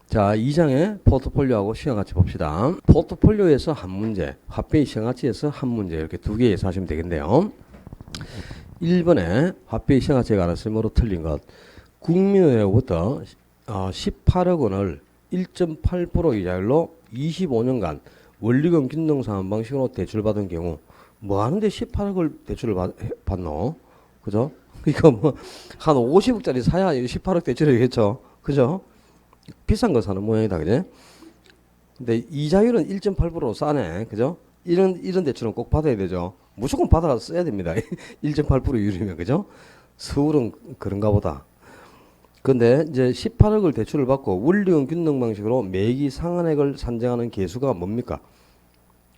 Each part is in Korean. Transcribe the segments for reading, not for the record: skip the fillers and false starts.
자, 2장의 포트폴리오하고 시간 같이 봅시다. 포트폴리오에서 한 문제, 화폐의 시가치에서 한 문제 이렇게 두 개 예상하시면 되겠네요. 1번에 화폐의 시가치에 관한 설명으로 틀린 것. 국민은행으로부터 18억 원을 1.8% 이자율로 25년간 원리금 균등 상환 방식으로 대출받은 경우 뭐 하는데 18억을 대출을 받노? 그죠? 이거 뭐 한 50억짜리 사야 18억 대출이겠죠. 그죠? 비싼 거 사는 모양이다, 그지? 근데 이자율은 1.8% 싸네, 그죠? 이런 대출은 꼭 받아야 되죠. 무조건 받아서 써야 됩니다. 1.8% 이율이면, 그죠? 서울은 그런가 보다. 근데 이제 18억을 대출을 받고 원리금 균등 방식으로 매기 상한액을 산정하는 계수가 뭡니까?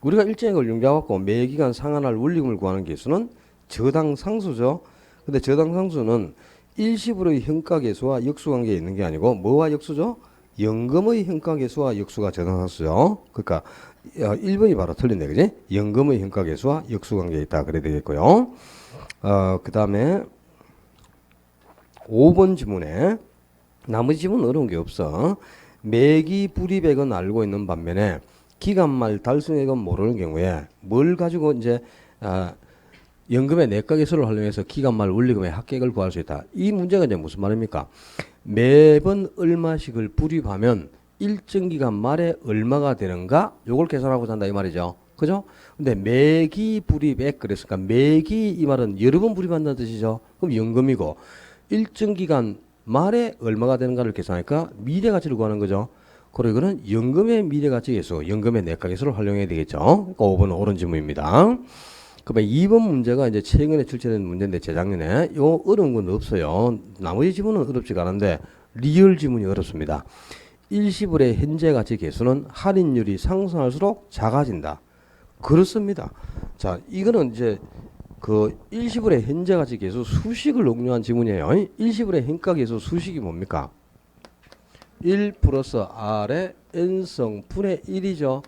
우리가 일정액을 융자받고 매기간 상한할 원리금을 구하는 계수는 저당 상수죠. 근데 저당 상수는 일시불의 현가계수와 역수관계에 있는 게 아니고 뭐와 역수죠? 연금의 현가계수와 역수가 저당상수죠. 그러니까 1번이 바로 틀린데, 그지? 연금의 현가계수와 역수관계에 있다 그래야 되겠고요. 그 다음에 5번 지문에 나머지 지문은 어려운 게 없어. 매기 불이백은 알고 있는 반면에 기간말 달성액은 모르는 경우에 뭘 가지고 이제 연금의 내각계수를 활용해서 기간말 원리금의 합계액을 구할 수 있다. 이 문제가 이제 무슨 말입니까? 매번 얼마씩을 불입하면 일정 기간 말에 얼마가 되는가? 요걸 계산하고자 한다 이 말이죠. 그죠? 근데 매기 불입액 그랬으니까 매기 이 말은 여러 번 불입한다는 뜻이죠. 그럼 연금이고 일정 기간 말에 얼마가 되는가를 계산하니까 미래가치를 구하는 거죠. 그리고 이거는 연금의 미래가치 계수, 연금의 내각계수를 활용해야 되겠죠. 그러니까 5번은 옳은 질문입니다. 그러면 2번 문제가 이제 최근에 출제된 문제인데 재작년에 요 어려운 건 없어요. 나머지 지문은 어렵지가 않은데 리얼 지문이 어렵습니다. 일시불의 현재 가치 계수는 할인율이 상승할수록 작아진다. 그렇습니다. 자, 이거는 이제 그 일시불의 현재 가치 계수 수식을 응용한 지문이에요. 일시불의 현가 계수 수식이 뭡니까? 1 플러스 R의 n성 분의 1이죠.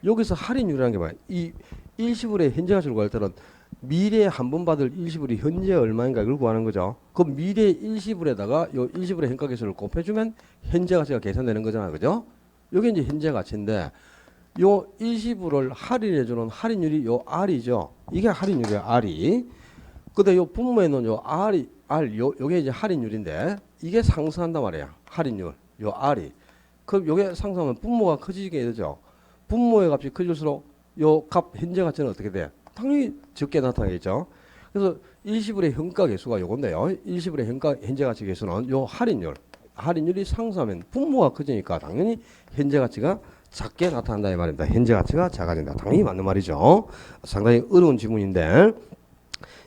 여기서 할인율이라는 게 뭐야? 이 일시불의 현재 가치를 구할 때는 미래에 한 번 받을 일시불이 현재 얼마인가 이걸 구하는 거죠. 그 미래 일시불에다가 요 일시불의 현가 계수를 곱해주면 현재 가치가 계산되는 거잖아, 그죠? 요게 이제 현재 가치인데 요 일시불을 할인해주는 할인율이 요 R이죠. 이게 할인율이에요, R이. 근데 요 분모에는 요 요게 이제 할인율인데 이게 상승한단 말이야, 할인율. 요 R이. 그럼 요게 상승하면 분모가 커지게 되죠. 분모의 값이 커질수록 요 값 현재 가치는 어떻게 돼? 당연히 적게 나타나겠죠. 그래서 일시불의 현가 계수가 요건데요. 일시불의 현재 가치 계수는 요 할인율이 상승하면 분모가 커지니까 당연히 현재 가치가 작게 나타난다 이 말입니다. 현재 가치가 작아진다. 당연히 맞는 말이죠. 상당히 어려운 지문인데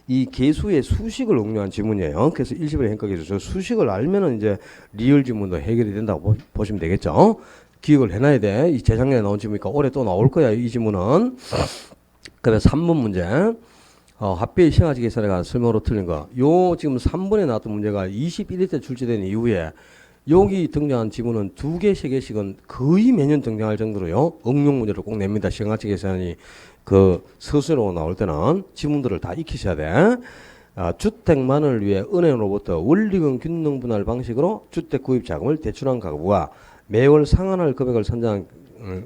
이 계수의 수식을 응용한 지문이에요. 그래서 일시불의 현가 계수 저 수식을 알면은 이제 리얼 지문도 해결이 된다고 보시면 되겠죠. 기억을 해놔야 돼. 이 재작년에 나온 지문이니까 올해 또 나올 거야, 이 지문은. 그다음에 3번 문제. 화폐의 시가치 계산에 관한 설명으로 틀린 거. 요 지금 3번에 나왔던 문제가 21회 때 출제된 이후에 여기 등장한 지문은 2개, 3개씩은 거의 매년 등장할 정도로요. 응용 문제를 꼭 냅니다. 시가치 계산이 그 서술로 나올 때는 지문들을 다 익히셔야 돼. 주택만을 위해 은행으로부터 원리금 균등 분할 방식으로 주택 구입 자금을 대출한 가구가 매월 상환할 금액을 산정한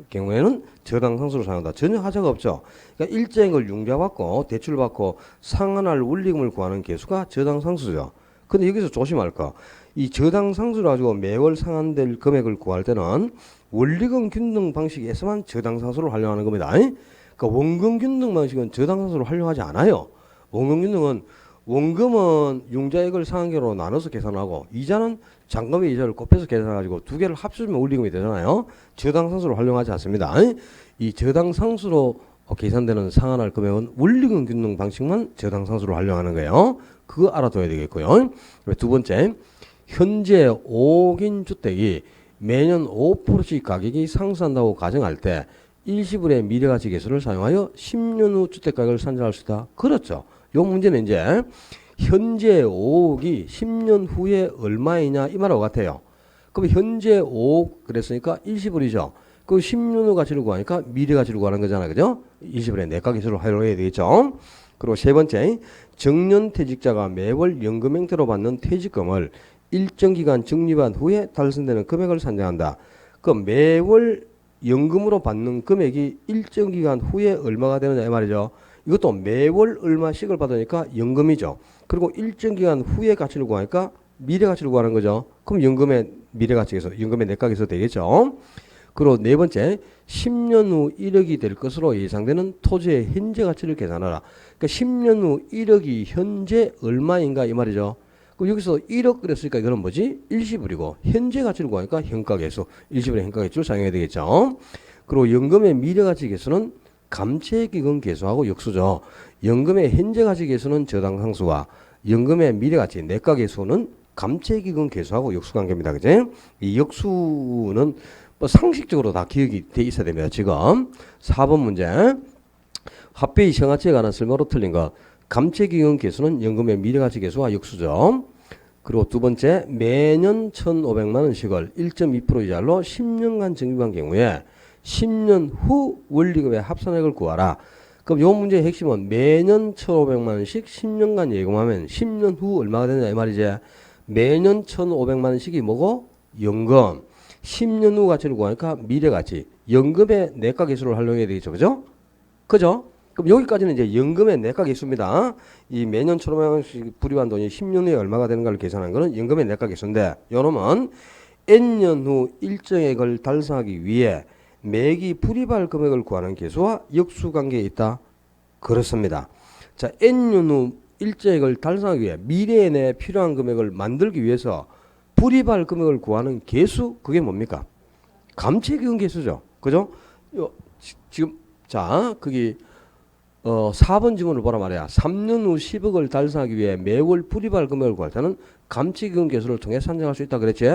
경우에는 저당 상수로 사용한다. 전혀 하자가 없죠. 그러니까 일정액을 융자받고 대출받고 상환할 원리금을 구하는 계수가 저당 상수죠. 근데 여기서 조심할 거. 이 저당 상수를 가지고 매월 상환될 금액을 구할 때는 원리금 균등 방식에서만 저당 상수를 활용하는 겁니다. 그러니까 원금 균등 방식은 저당 상수를 활용하지 않아요. 원금 균등은 원금은 융자액을 상환계로 나눠서 계산하고 이자는 잔금의 이자를 곱해서 계산해가지고 두 개를 합치면 원리금이 되잖아요. 저당 상수를 활용하지 않습니다. 이 저당 상수로 계산되는 상환할 금액은 원리금 균등 방식만 저당 상수로 활용하는 거예요. 그거 알아둬야 되겠고요. 두 번째, 현재 5억인 주택이 매년 5%씩 가격이 상승한다고 가정할 때 일시불의 미래가치 계수를 사용하여 10년 후 주택가격을 산정할 수 있다. 그렇죠. 요 문제는 이제 현재 5억이 10년 후에 얼마이냐 이 말하고 같아요. 그럼 현재 5억 그랬으니까 일시불이죠. 그 10년 후 가치를 구하니까 미래 가치를 구하는 거잖아, 그죠? 일시불의 내각계수를 활용해야 되겠죠. 그리고 세 번째, 정년퇴직자가 매월 연금 형태로 받는 퇴직금을 일정 기간 적립한 후에 달성되는 금액을 산정한다. 그 매월 연금으로 받는 금액이 일정 기간 후에 얼마가 되느냐 이 말이죠. 이것도 매월 얼마씩을 받으니까 연금이죠. 그리고 일정 기간 후에 가치를 구하니까 미래 가치를 구하는 거죠. 그럼 연금의 미래 가치에서 연금의 내각에서 되겠죠. 그리고 네 번째 10년 후 1억이 될 것으로 예상되는 토지의 현재 가치를 계산하라. 그러니까 10년 후 1억이 현재 얼마인가 이 말이죠. 그럼 여기서 1억 그랬으니까 이거는 뭐지? 일시불이고 현재 가치를 구하니까 현가계수, 일시불의 현가계수를 사용해야 되겠죠. 그리고 연금의 미래가치 계수는 감채기금 계수하고 역수죠. 연금의 현재 가치 계수는 저당상수와 연금의 미래가치 내가계수는 감채기금 계수하고 역수관계입니다. 그지? 이 역수는 뭐 상식적으로 다 기억이 돼 있어야 됩니다. 지금 4번 문제 화폐의 시가치에 관한 설명으로 틀린 것. 감채기금 계수는 연금의 미래가치 계수와 역수죠. 그리고 두 번째 매년 1,500만 원씩을 1.2% 이자로 10년간 적립한 경우에 10년 후 원리금의 합산액을 구하라. 그럼 요 문제의 핵심은 매년 1,500만 원씩 10년간 예금하면 10년 후 얼마가 되냐 이 말이지. 매년 1,500만 원씩이 뭐고? 연금. 10년 후 가치를 구하니까 미래가치. 연금의 내가계수를 활용해야 되겠죠. 그죠? 그죠? 그럼 여기까지는 이제 연금의 내가계수입니다. 이 매년 1,500만 원씩 불입한 돈이 10년 후에 얼마가 되는가를 계산한 거는 연금의 내가계수인데 요놈은 N년 후 일정액을 달성하기 위해 매기 불입할 금액을 구하는 계수와 역수관계에 있다. 그렇습니다. 자, N년 후 일정액을 달성하기 위해 미래에 내 필요한 금액을 만들기 위해서 불입할 금액을 구하는 계수 그게 뭡니까? 감채기금 계수죠. 그죠? 지금 자, 거기 4번 지문을 보라 말이야. 3년 후 10억을 달성하기 위해 매월 불입할 금액을 구할 때는 감채기금 계수를 통해 산정할 수 있다 그랬지?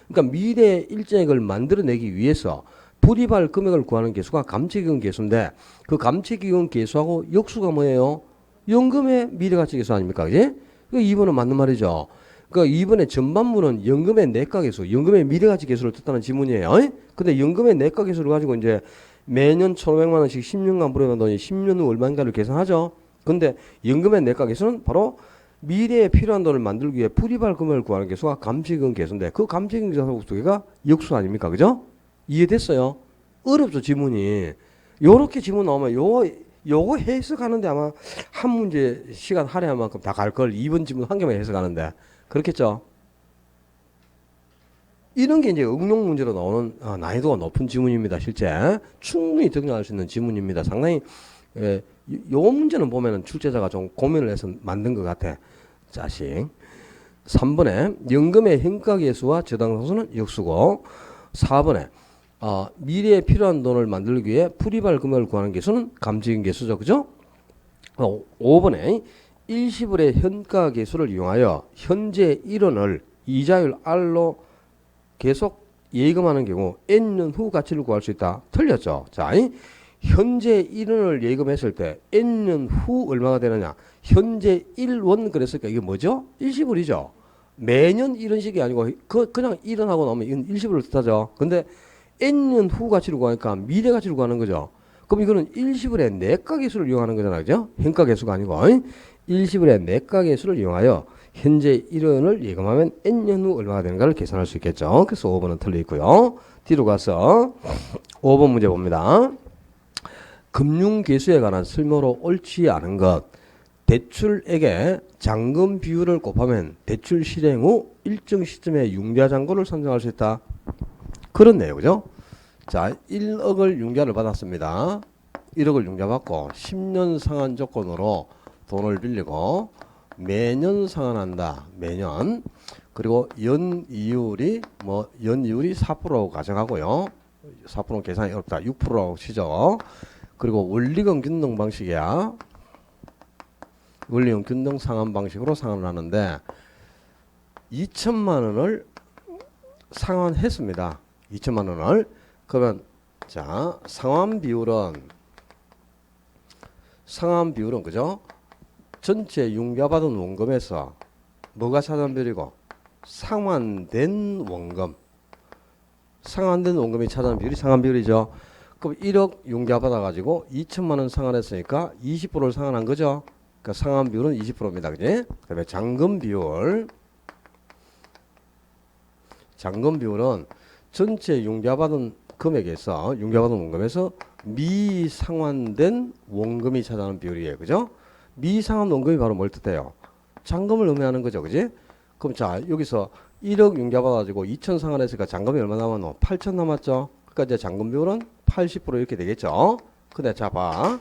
그러니까 미래 일정액을 만들어내기 위해서 불입할 금액을 구하는 계수가 감채기금 계수인데 그 감채기금 계수하고 역수가 뭐예요? 연금의 미래가치 계수 아닙니까? 그지? 그 2번은 맞는 말이죠. 그 2번의 전반부는 연금의 내가계수, 연금의 미래가치 계수를 뜻하는 지문이에요. 근데 연금의 내가계수를 가지고 이제 매년 1,500만 원씩 10년간 불입한 돈이 10년 후 얼마인가를 계산하죠. 근데 연금의 내가계수는 바로 미래에 필요한 돈을 만들기 위해 불입할 금액을 구하는 계수가 감채기금 계수인데 그 감채기금 계수하고 두 개가 역수 아닙니까? 그죠? 이해됐어요? 어렵죠, 지문이. 요렇게 지문 나오면 요거 해석하는데 아마 한 문제 시간 할애한 만큼 다 갈 걸 2번 지문 한 개만 해석하는데 그렇겠죠? 이런 게 이제 응용 문제로 나오는 난이도가 높은 지문입니다. 실제 충분히 등장할 수 있는 지문입니다. 상당히 요 문제는 보면은 출제자가 좀 고민을 해서 만든 것 같아. 자식 3번에 연금의 현가계수와 저당상수는 역수고 4번에 미래에 필요한 돈을 만들기 위해 불입할 금액을 구하는 계수는 감채기금 계수죠. 그죠? 5번에 일시불의 현가계수를 이용하여 현재 1원을 이자율 R로 계속 예금하는 경우 N년 후 가치를 구할 수 있다. 틀렸죠. 자, 현재 1원을 예금했을 때 N년 후 얼마가 되느냐. 현재 1원 그랬으니까 이게 뭐죠? 일시불이죠. 매년 이런 식이 아니고 그냥 1원 하고 나오면 이건 일시불을 뜻하죠. 근데 N년 후 가치를 구하니까 미래 가치를 구하는 거죠. 그럼 이거는 일시불의 내가계수를 이용하는 거잖아요. 그죠? 현가계수가 아니고 일시불의 내가계수를 이용하여 현재 1원을 예금하면 N년 후 얼마가 되는가를 계산할 수 있겠죠. 그래서 5번은 틀려 있고요. 뒤로 가서 5번 문제 봅니다. 금융계수에 관한 설명으로 옳지 않은 것. 대출액에 잔금 비율을 곱하면 대출 실행 후 일정 시점에 융자잔고를 산정할 수 있다. 그런 내용이죠. 자, 1억을 융자를 받았습니다. 1억을 융자받고 10년 상환 조건으로 돈을 빌리고 매년 상환한다. 매년. 그리고 연이율이 4%라고 가정하고요. 4%는 계산이 어렵다. 6%라고 치죠. 그리고 원리금 균등 방식이야. 원리금 균등 상환 방식으로 상환을 하는데 2천만 원을 상환했습니다. 2천만 원을. 그러면 자, 상환 비율은 그죠? 전체 융자받은 원금에서 뭐가 차지비율이고 상환된 원금. 상환된 원금이 차지하는 비율이 상환비율이죠. 그럼 1억 융자받아 가지고 2천만 원 상환했으니까 20%를 상환한 거죠. 그러니까 상환비율은 20%입니다. 그지? 그다음에 잔금 비율은 전체 융자받은 금액에서 융자받은 원금에서 미상환된 원금이 차지하는 비율이에요. 그죠? 미상환 원금이 바로 뭘 뜻해요? 잔금을 의미하는 거죠. 그지? 그럼 자, 여기서 1억 융자받아가지고 2천 상환했으니까 잔금이 얼마 남았노? 8천 남았죠? 그러니까 이제 잔금 비율은 80% 이렇게 되겠죠? 근데 자, 봐.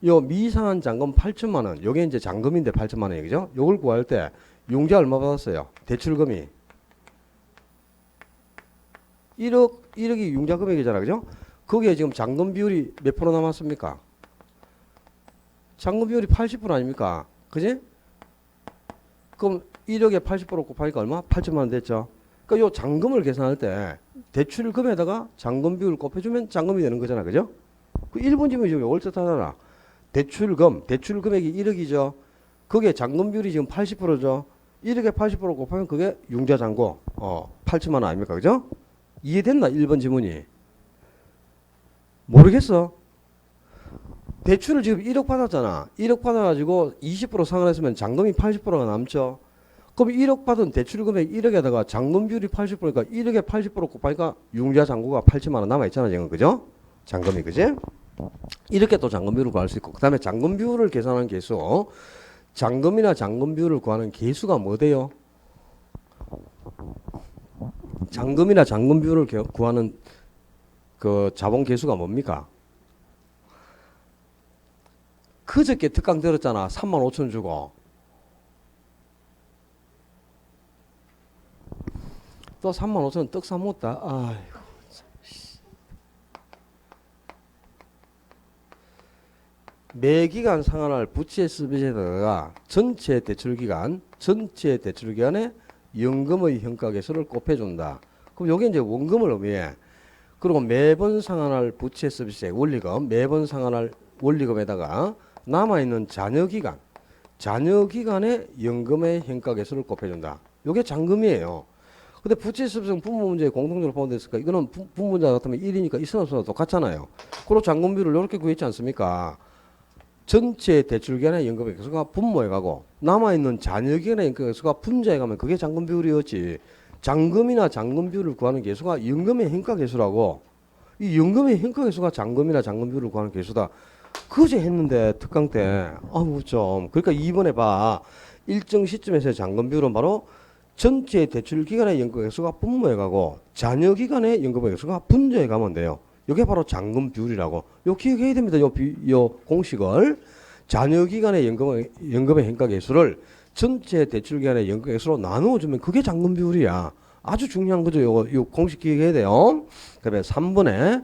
요 미상환 잔금 8천만 원. 요게 이제 잔금인데 8천만 원이죠. 그죠? 요걸 구할 때 융자 얼마 받았어요? 대출금이 1억이 융자 금액이잖아. 그죠? 거기에 지금 잔금 비율이 몇 프로 남았습니까? 잔금 비율이 80% 아닙니까? 그지? 그럼 1억에 80% 곱하니까 얼마? 8천만 원 됐죠. 그러니까 요 잔금을 계산할 때 대출금에다가 잔금 비율 곱해주면 잔금이 되는 거잖아. 그죠? 그 1번 질문이 지금 요걸 뜻하잖아. 대출 금액이 1억이죠. 거기에 잔금 비율이 지금 80%죠. 1억에 80% 곱하면 그게 융자 잔고 8천만 원 아닙니까? 그죠? 이해됐나? 1번 지문이. 모르겠어. 대출을 지금 1억 받았잖아. 1억 받아가지고 20% 상환했으면 잔금이 80%가 남죠. 그럼 1억 받은 대출 금액 1억에다가 잔금 비율이 80%니까 1억에 80% 곱하니까 융자 잔고가 8천만 원 남아있잖아. 지금. 그죠? 잔금이. 그지? 이렇게 또 잔금 비율을 구할 수 있고. 그 다음에 잔금 비율을 계산하는 계수. 잔금이나 잔금 비율을 구하는 계수가 뭐 돼요? 잔금이나 잔금 비율을 구하는 그 자본 계수가 뭡니까? 그저께 특강 들었잖아. 35,000 주고. 또 35,000 떡 사먹었다. 아이고. 매기간 상환할 부채 서비스에다가 전체 대출기간에 연금의 현가계수를 곱해준다. 그럼 요게 이제 원금을 의미해. 그리고 매번 상환할 부채 서비스의 원리금, 매번 상환할 원리금에다가 남아있는 잔여기간의 연금의 현가계수를 곱해준다. 요게 잔금이에요. 근데 부채 서비스는 분모 문제에 공통적으로 포함됐으니까 이거는 분모 문제 같으면 1이니까 있으나 없으나 똑같잖아요. 그리고 잔금비율을 이렇게 구했지 않습니까? 전체 대출기간의 연금의 계수가 분모해 가고 남아있는 잔여기간의 연금의 계수가 분자해 가면 그게 잔금 비율이었지. 잔금이나 잔금 비율을 구하는 계수가 연금의 현가 계수라고. 이 연금의 현가 계수가 잔금이나 잔금 비율을 구하는 계수다. 그제 했는데 특강 때 아우 좀 그러니까 이번에 봐. 일정 시점에서의 잔금 비율은 바로 전체 대출기간의 연금 계수가 분모해 가고 잔여기간의 연금의 계수가 분자해 가면 돼요. 이게 바로 잔금 비율이라고. 요 기억해야 됩니다. 요 공식을. 잔여기간의 연금의 현가계수를 전체 대출기간의 연금계수로 나누어주면 그게 잔금 비율이야. 아주 중요한 거죠. 요 공식 기억해야 돼요. 그다음에 3번에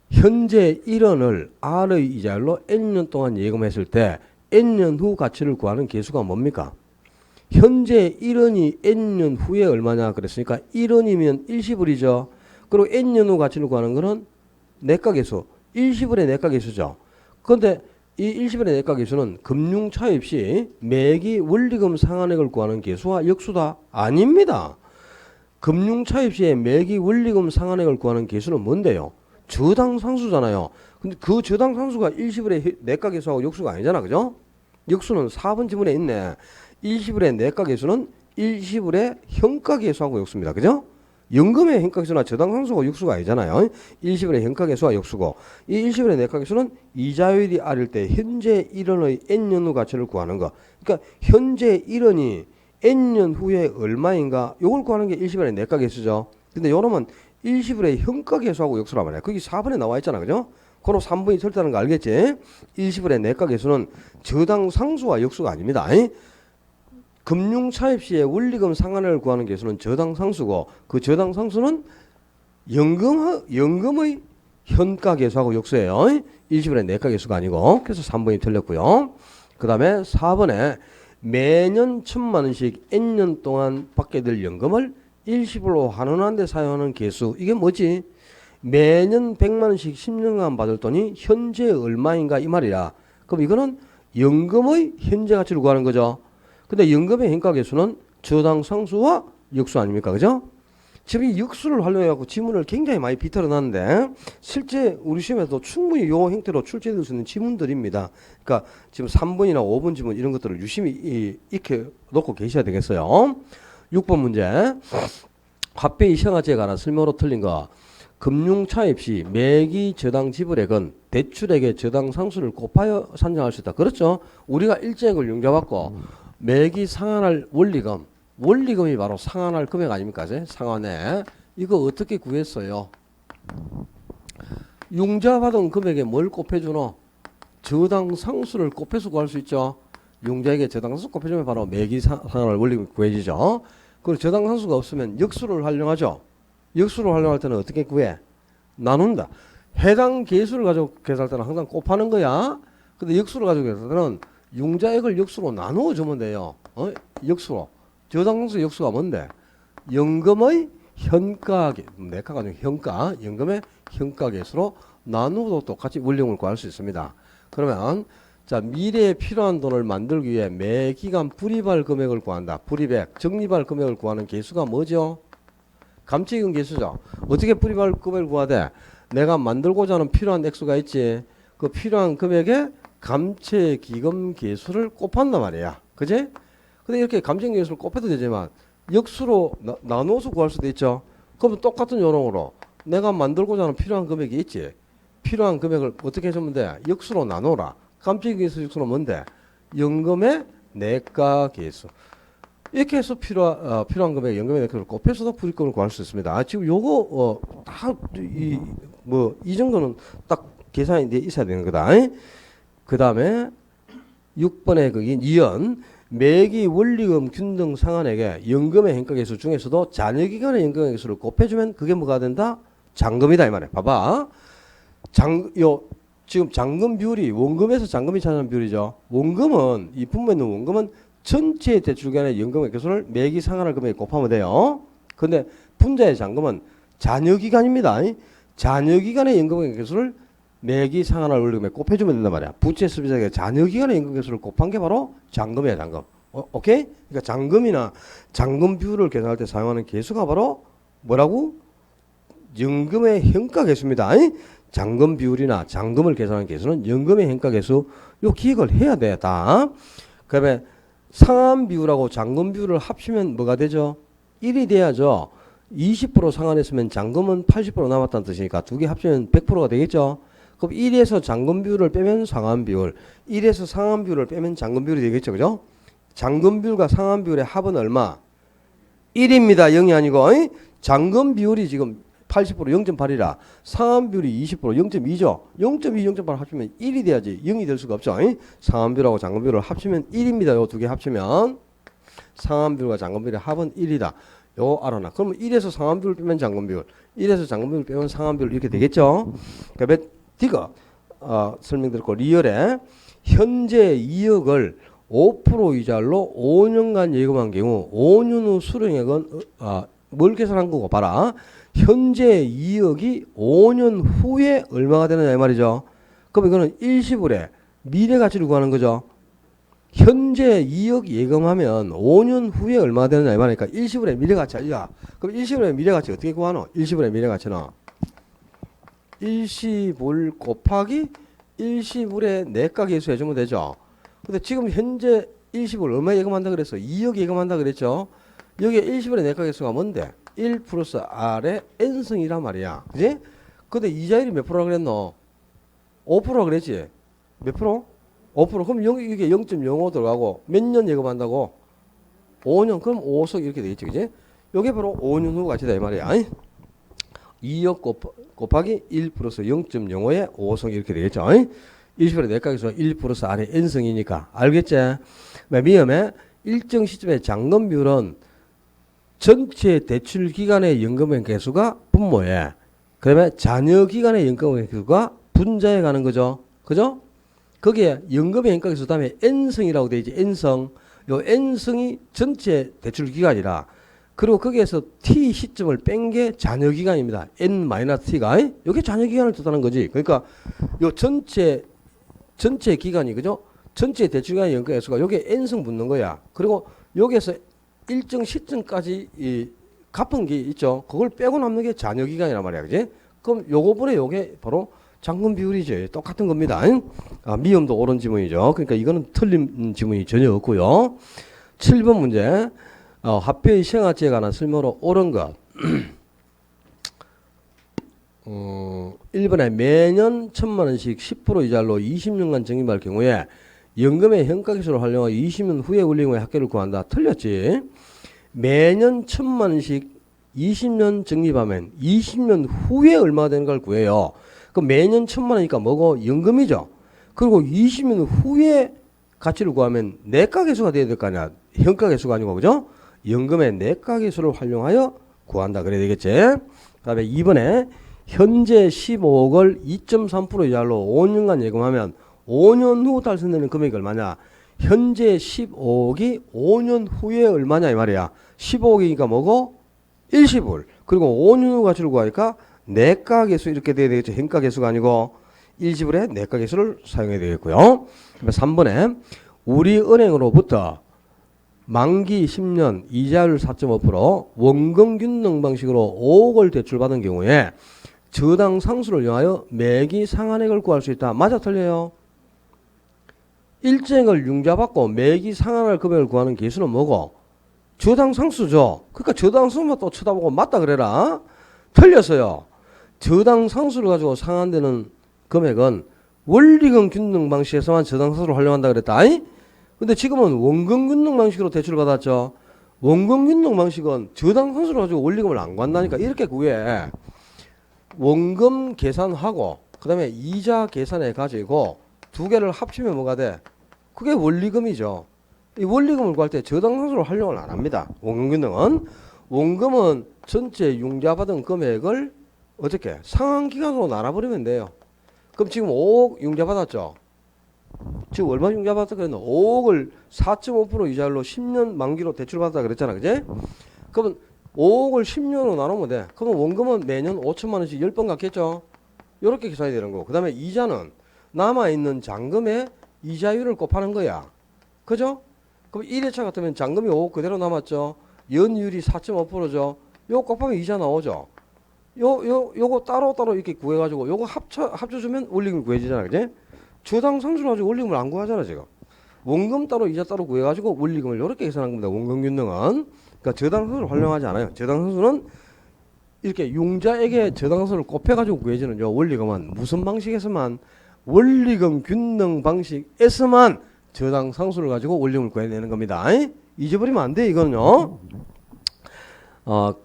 현재 1원을 R의 이자율로 N년 동안 예금했을 때 N년 후 가치를 구하는 계수가 뭡니까? 현재 1원이 N년 후에 얼마냐 그랬으니까 1원이면 일시불이죠. 그리고 N년 후 가치를 구하는 거는 내가계수, 일시불의 내가계수죠. 그런데 이 일시불의 내가계수는 금융차입 시 매기 원리금 상환액을 구하는 계수와 역수다? 아닙니다. 금융차입 시에 매기 원리금 상환액을 구하는 계수는 뭔데요? 저당상수잖아요. 근데 그 저당상수가 일시불의 내가계수하고 역수가 아니잖아. 그죠? 역수는 4번 지문에 있네. 일시불의 내가계수는 일시불의 현가계수하고 역수입니다. 그죠? 연금의 현가계수나 저당상수가 역수가 아니잖아요. 일시불의 현가계수와 역수고 이 일시불의 내가계수는 이자율이 R일 때 현재 1원의 N년 후 가치를 구하는 거. 그러니까 현재 1원이 N년 후에 얼마인가 요걸 구하는 게 일시불의 내가계수죠. 근데 요놈은 일시불의 현가계수하고 역수란 말이야. 거기 4번에 나와 있잖아. 그죠? 그럼 3번이 절대라는 거 알겠지? 일시불의 내가계수는 저당상수와 역수가 아닙니다. 금융차입 시에 원리금 상환을 구하는 계수는 저당상수고 그 저당상수는 연금의 현가계수하고 역수예요. 일시불의 내가계수가 아니고. 그래서 3번이 틀렸고요. 그 다음에 4번에 매년 1,000만 원씩 N년 동안 받게 될 연금을 일시불로 환원하는 데 사용하는 계수. 이게 뭐지? 매년 100만 원씩 10년간 받을 돈이 현재 얼마인가 이 말이야. 그럼 이거는 연금의 현재 가치를 구하는 거죠. 근데 연금의 현가계수는 저당상수와 역수 아닙니까? 그죠? 지금 이 역수를 활용해갖고 지문을 굉장히 많이 비틀어 놨는데 실제 우리 시험에도 충분히 이 형태로 출제될 수 있는 지문들입니다. 그러니까 지금 3번이나 5번 지문 이런 것들을 유심히 익혀 놓고 계셔야 되겠어요. 6번 문제. 화폐의 시행화제에 관한 설명으로 틀린 거. 금융 차입 시 매기 저당 지불액은 대출액의 저당 상수를 곱하여 산정할 수 있다. 그렇죠? 우리가 일정액을 융자받고 매기 상환할 원리금, 원리금이 바로 상환할 금액 아닙니까? 상환에. 이거 어떻게 구했어요? 융자받은 금액에 뭘 곱해주노? 저당 상수를 곱해서 구할 수 있죠. 융자액의 저당 상수 곱해주면 바로 매기 상환할 원리금이 구해지죠. 그리고 저당 상수가 없으면 역수를 활용하죠. 역수를 활용할 때는 어떻게 구해? 나눈다. 해당 계수를 가지고 계산할 때는 항상 곱하는 거야. 근데 역수를 가지고 계산할 때는 융자액을 역수로 나누어 주면 돼요. 역수로. 저당 상수 역수가 뭔데? 연금의 현가, 내가가 아니고 현가, 연금의 현가 계수로 나누어도 똑같이 원리금을 구할 수 있습니다. 그러면 자, 미래에 필요한 돈을 만들기 위해 매 기간 불입할 금액을 구한다. 불입액, 적립할 금액을 구하는 계수가 뭐죠? 감채기금 계수죠. 어떻게 불입할 금액을 구하되? 내가 만들고자 하는 필요한 액수가 있지. 그 필요한 금액에 감채기금 계수를 곱한단 말이야. 그지? 근데 이렇게 감채기금 계수를 곱해도 되지만 역수로 나누어서 구할 수도 있죠. 그럼 똑같은 요령으로 내가 만들고자 하는 필요한 금액이 있지. 필요한 금액을 어떻게 해주면 돼? 역수로 나누라. 감채기금 계수 역수는 뭔데? 연금의 내가 계수. 이렇게 해서 필요한 금액 연금의 내가를 곱해서도 불입금을 구할 수 있습니다. 지금 요거 이 정도는 딱 계산이 돼 있어야 되는 거다. 그 다음에 6번의 그긴 2연 매기 원리금 균등 상환액에 연금의 hen가계수 중에서도 잔여기간의 연금의 계수를 곱해주면 그게 뭐가 된다? 잔금이다 이 말이야. 봐봐. 지금 잔금 비율이 원금에서 잔금이 차지하는 비율이죠. 원금은 이 분모에 있는 원금은 전체 대출기간의 연금의 계수를 매기 상환할 금액에 곱하면 돼요. 근데 분자의 잔금은 잔여기간입니다. 잔여기간의 연금의 계수를 매기 상환할 원리금에 곱해주면 된단 말이야. 부채 소비자에게 잔여기간의 연금 계수를 곱한 게 바로 잔금이야, 잔금. 오케이? 그러니까 잔금이나 잔금 비율을 계산할 때 사용하는 계수가 바로 뭐라고? 연금의 현가 계수입니다. 잔금 비율이나 잔금을 계산하는 계수는 연금의 현가 계수. 요 기억을 해야 돼, 다. 그다음에 상환 비율하고 잔금 비율을 합치면 뭐가 되죠? 1이 돼야죠. 20% 상환했으면 잔금은 80% 남았다는 뜻이니까 두 개 합치면 100%가 되겠죠. 그럼 1에서 잔금 비율을 빼면 상환 비율, 1에서 상환 비율을 빼면 잔금 비율이 되겠죠. 그죠? 잔금 비율과 상환 비율의 합은 얼마? 1입니다. 0이 아니고. 잔금 비율이 지금 80% 0.8이라 상환 비율이 20% 0.2죠. 0.2, 0.8 합치면 1이 돼야지 0이 될 수가 없죠. 상환 비율하고 잔금 비율을 합치면 1입니다. 요 두 개 합치면 상환 비율과 잔금 비율의 합은 1이다. 요 알아놔. 그러면 1에서 상환 비율 빼면 잔금 비율, 1에서 잔금 비율 빼면 상환 비율 이렇게 되겠죠. 그러니까 D가 설명드렸고 리얼에 현재 2억을 5% 이자로 5년간 예금한 경우 5년 후 수령액은 뭘 계산한 거고 봐라. 현재 2억이 5년 후에 얼마가 되느냐 이 말이죠. 그럼 이거는 일시불의 미래 가치를 구하는 거죠. 현재 2억 예금하면 5년 후에 얼마가 되느냐 이 말이니까 일시불의 미래 가치. 야, 그럼 일시불의 미래 가치 어떻게 구하노? 일시불의 미래 가치는 일시불 곱하기 일시불의 내가 계수 해주면 되죠. 근데 지금 현재 일시불 얼마 예금한다 그랬어? 2억 예금한다 그랬죠. 여기에 일시불의 내가 계수가 뭔데? 1 플러스 R의 N승이란 말이야. 그지? 근데 이자율이 몇 프로라 그랬노? 5%라 그랬지? 몇 프로? 5%. 그럼 이게 0.05 들어가고 몇 년 예금한다고? 5년. 그럼 5석 이렇게 되겠지. 그지? 요게 바로 5년 후 가치다 이 말이야. 2억 곱하기 1 플러스 0.05에 5석 이렇게 되겠죠. 일시불의 내가계수가 1 플러스 R의 N승이니까. 알겠지? 위험에 일정 시점의 잔금 비율은 전체 대출 기간의 연금의 계수가 분모에, 그다음에 잔여 기간의 연금의 계수가 분자에 가는 거죠. 그죠? 거기에 연금의 현가계수 다음에 N승이라고 되어 있지. N승. 요 N승이 전체 대출 기간이라. 그리고 거기에서 T 시점을 뺀 게 잔여 기간입니다. N-T가. 이게 잔여 기간을 뜻하는 거지. 그러니까 요 전체 기간이 그죠? 전체 대출 기간의 연금계수가 요게 N승 붙는 거야. 그리고 여기에서 일정 시점까지 갚은 게 있죠. 그걸 빼고 남는 게 잔여 기간이란 말이야. 그지? 그럼 요거분에 요게 바로 잔금 비율이죠. 똑같은 겁니다. 미음도 옳은 지문이죠. 그러니까 이거는 틀린 지문이 전혀 없고요. 7번 문제. 화폐의 시행가치에 관한 설명으로 옳은 것. 1번에 매년 1,000만 원씩 10% 이자로 20년간 적립할 경우에 연금의 현가계수를 활용하여 20년 후에 올린 후에 합계를 구한다. 틀렸지. 매년 1,000만 원씩 20년 적립하면 20년 후에 얼마가 되는 걸 구해요. 그럼 매년 1,000만 원이니까 뭐고? 연금이죠. 그리고 20년 후에 가치를 구하면 내가계수가 돼야 될 거 아니야. 현가계수가 아니고, 그죠? 연금의 내가계수를 활용하여 구한다. 그래야 되겠지. 그 다음에 2번에 현재 15억을 2.3% 이자로 5년간 예금하면 5년 후 달성되는 금액이 얼마냐? 현재 15억이 5년 후에 얼마냐 이 말이야. 15억이니까 뭐고? 일시불. 그리고 5년 후 가치를 구하니까 내가계수 이렇게 돼야 되겠죠. 현가계수가 아니고 일시불에 내가계수를 사용해야 되겠고요. 3번에 우리 은행으로부터 만기 10년 이자율 4.5% 원금균등 방식으로 5억을 대출받은 경우에 저당 상수를 이용하여 매기 상한액을 구할 수 있다. 맞아 틀려요? 일정을 융자받고 매기 상한할 금액을 구하는 계수는 뭐고? 저당 상수죠. 그러니까 저당 상수만 또 쳐다보고 맞다 그래라. 틀렸어요. 저당 상수를 가지고 상한되는 금액은 원리금 균등 방식에서만 저당 상수를 활용한다 그랬다. 근데 지금은 원금 균등 방식으로 대출을 받았죠. 원금 균등 방식은 저당 상수를 가지고 원리금을 안 구한다니까. 이렇게 구해. 원금 계산하고 그 다음에 이자 계산해 가지고 두 개를 합치면 뭐가 돼? 그게 원리금이죠. 이 원리금을 구할 때 저당 상수를 활용을 안 합니다. 원금 균등은. 원금은 전체 융자받은 금액을 어떻게? 상한기간으로 나눠버리면 돼요. 그럼 지금 5억 융자받았죠? 지금 얼마 융자받았다 그랬나? 5억을 4.5% 이자율로 10년 만기로 대출받았다 그랬잖아. 그제? 그러면 5억을 10년으로 나누면 돼. 그러면 원금은 매년 5천만 원씩 10번 갚겠죠? 이렇게 계산이 되는 거고. 그 다음에 이자는 남아있는 잔금의 이자율을 곱하는 거야. 그죠? 그럼 1회차 같으면 잔금이 5억 그대로 남았죠? 연율이 4.5%죠? 요거 곱하면 이자 나오죠? 요거 따로따로 이렇게 구해가지고 요거 합쳐주면 원리금 구해지잖아. 그지? 저당 상수를 가지고 원리금을 안 구하잖아, 지금. 원금 따로 이자 따로 구해가지고 원리금을 이렇게 계산한 겁니다. 원금 균등은. 그러니까 저당 상수를 활용하지 않아요. 저당 상수는 이렇게 융자에게 저당 상수를 곱해가지고 구해지는 요 원리금은 무슨 방식에서만? 원리금 균등 방식에서만 저당 상수를 가지고 원리금을 구해내는 겁니다. 잊어버리면 안 돼, 이거는요.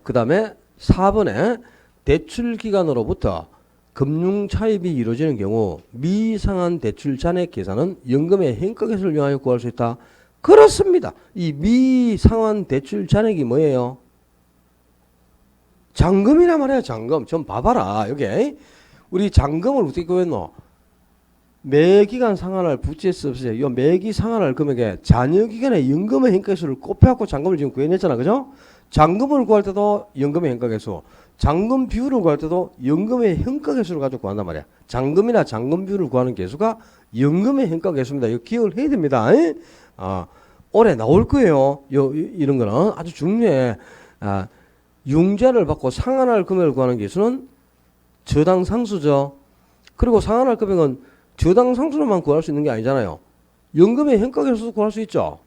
그 다음에 4번에 대출 기간으로부터 금융 차입이 이루어지는 경우 미상한 대출 잔액 계산은 연금의 현가계수를 이용하여 구할 수 있다. 그렇습니다. 이 미상한 대출 잔액이 뭐예요? 잔금이란 말이야. 잔금. 좀 봐봐라. 여기 우리 잔금을 어떻게 구했노? 매기간 상환할 부채 없어요. 이 매기 상환할 금액에 잔여기간의 연금의 현가계수를 곱해갖고 잔금을 지금 구해냈잖아. 그죠? 잔금을 구할 때도 연금의 현가계수, 잔금 비율을 구할 때도 연금의 현가계수를 가지고 구한단 말이야. 잔금이나 잔금 비율을 구하는 계수가 연금의 현가계수입니다. 이거 기억을 해야 됩니다. 올해 나올 거예요. 이런 거는 아주 중요해. 융자를 받고 상환할 금액을 구하는 계수는 저당 상수죠. 그리고 상환할 금액은 저당 상수로만 구할 수 있는 게 아니잖아요. 연금의 현가계수도 구할 수 있죠.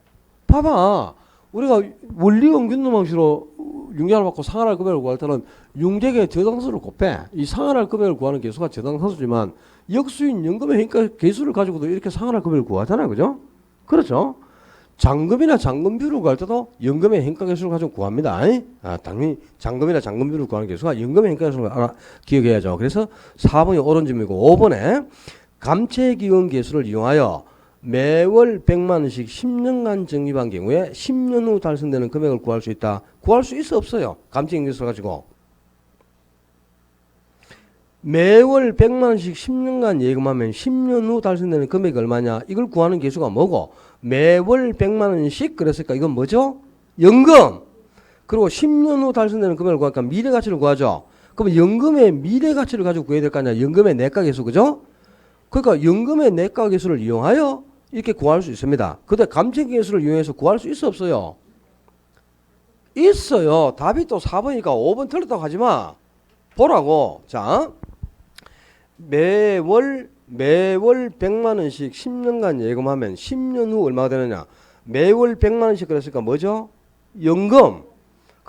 봐봐. 우리가 원리금 균등 방식으로 융자를 받고 상환할 금액을 구할 때는 융자액의 저당수를 곱해. 이 상환할 금액을 구하는 계수가 저당상수지만 역수인 연금의 현가계수를 가지고도 이렇게 상환할 금액을 구하잖아요. 그죠? 그렇죠? 잔금이나 잔금 비율을 구할 때도 연금의 현가계수를 가지고 구합니다. 당연히 잔금이나 잔금 비율을 구하는 계수가 연금의 현가계수를 기억해야죠. 그래서 4번이 옳은 점이고 5번에 감채기원 계수를 이용하여 매월 100만 원씩 10년간 적립한 경우에 10년 후 달성되는 금액을 구할 수 있다. 구할 수 있어 없어요? 감채기원 계수 가지고. 매월 100만 원씩 10년간 예금하면 10년 후 달성되는 금액이 얼마냐? 이걸 구하는 계수가 뭐고? 매월 100만 원씩 그랬으니까 이건 뭐죠? 연금. 그리고 10년 후 달성되는 금액을 구하니까 미래가치를 구하죠. 그럼 연금의 미래가치를 가지고 구해야 될 거 아니야? 연금의 내가계수. 그죠? 그러니까 연금의 내가계수를 이용하여 이렇게 구할 수 있습니다. 근데 감채계수를 이용해서 구할 수 있어 없어요? 있어요. 답이 또 4번이니까 5번 틀렸다고 하지 마. 보라고. 자, 매월 100만 원씩 10년간 예금하면 10년 후 얼마가 되느냐? 매월 100만 원씩 그랬으니까 뭐죠? 연금.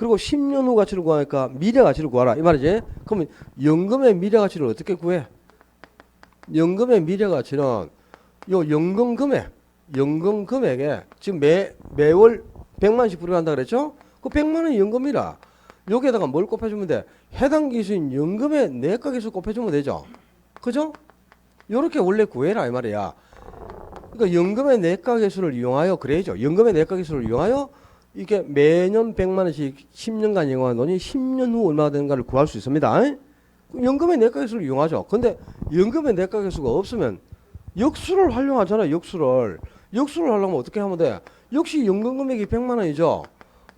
그리고 10년 후 가치를 구하니까 미래 가치를 구하라. 이 말이지. 그러면 연금의 미래 가치를 어떻게 구해? 연금의 미래 가치는 요 연금 금액에 지금 매월 100만씩 불어난다 그랬죠? 그 100만 원이 연금이라. 여기에다가 뭘 곱해주면 돼? 해당 기수인 연금의 내과 기수 곱해주면 되죠? 그죠? 요렇게 원래 구해라 이 말이야. 그러니까 연금의 내과 기수를 이용하여 그래야죠. 연금의 내과 기수를 이용하여 이게 매년 100만 원씩 10년간 이용한 돈이 10년 후 얼마가 되는가를 구할 수 있습니다. 연금의 내과 기수를 이용하죠. 근데 연금의 내과 기수가 없으면 역수를 활용하잖아. 역수를 하려면 어떻게 하면 돼? 역시 연금 금액이 100만 원이죠.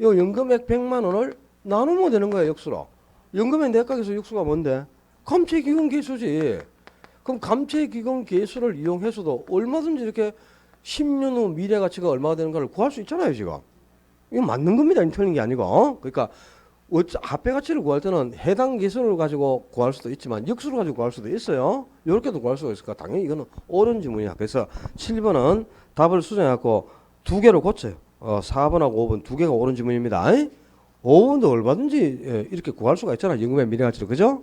이 연금액 100만 원을 나누면 되는 거야. 역수로. 연금의 내과 기수 역수가 뭔데? 감채기금 계수지. 그럼 감채기금 계수를 이용해서도 얼마든지 이렇게 10년 후 미래 가치가 얼마가 되는가를 구할 수 있잖아요. 지금. 이거 맞는 겁니다. 틀린 게 아니고. 그러니까 합계 가치를 구할 때는 해당 기술을 가지고 구할 수도 있지만 역수를 가지고 구할 수도 있어요. 이렇게도 구할 수가 있을까? 당연히 이거는 옳은 질문이야. 그래서 7번은 답을 수정해갖고 두 개로 고쳐요. 4번하고 5번 두 개가 옳은 질문입니다. 5번도 얼마든지 이렇게 구할 수가 있잖아. 연금의 미래 가치로. 그죠?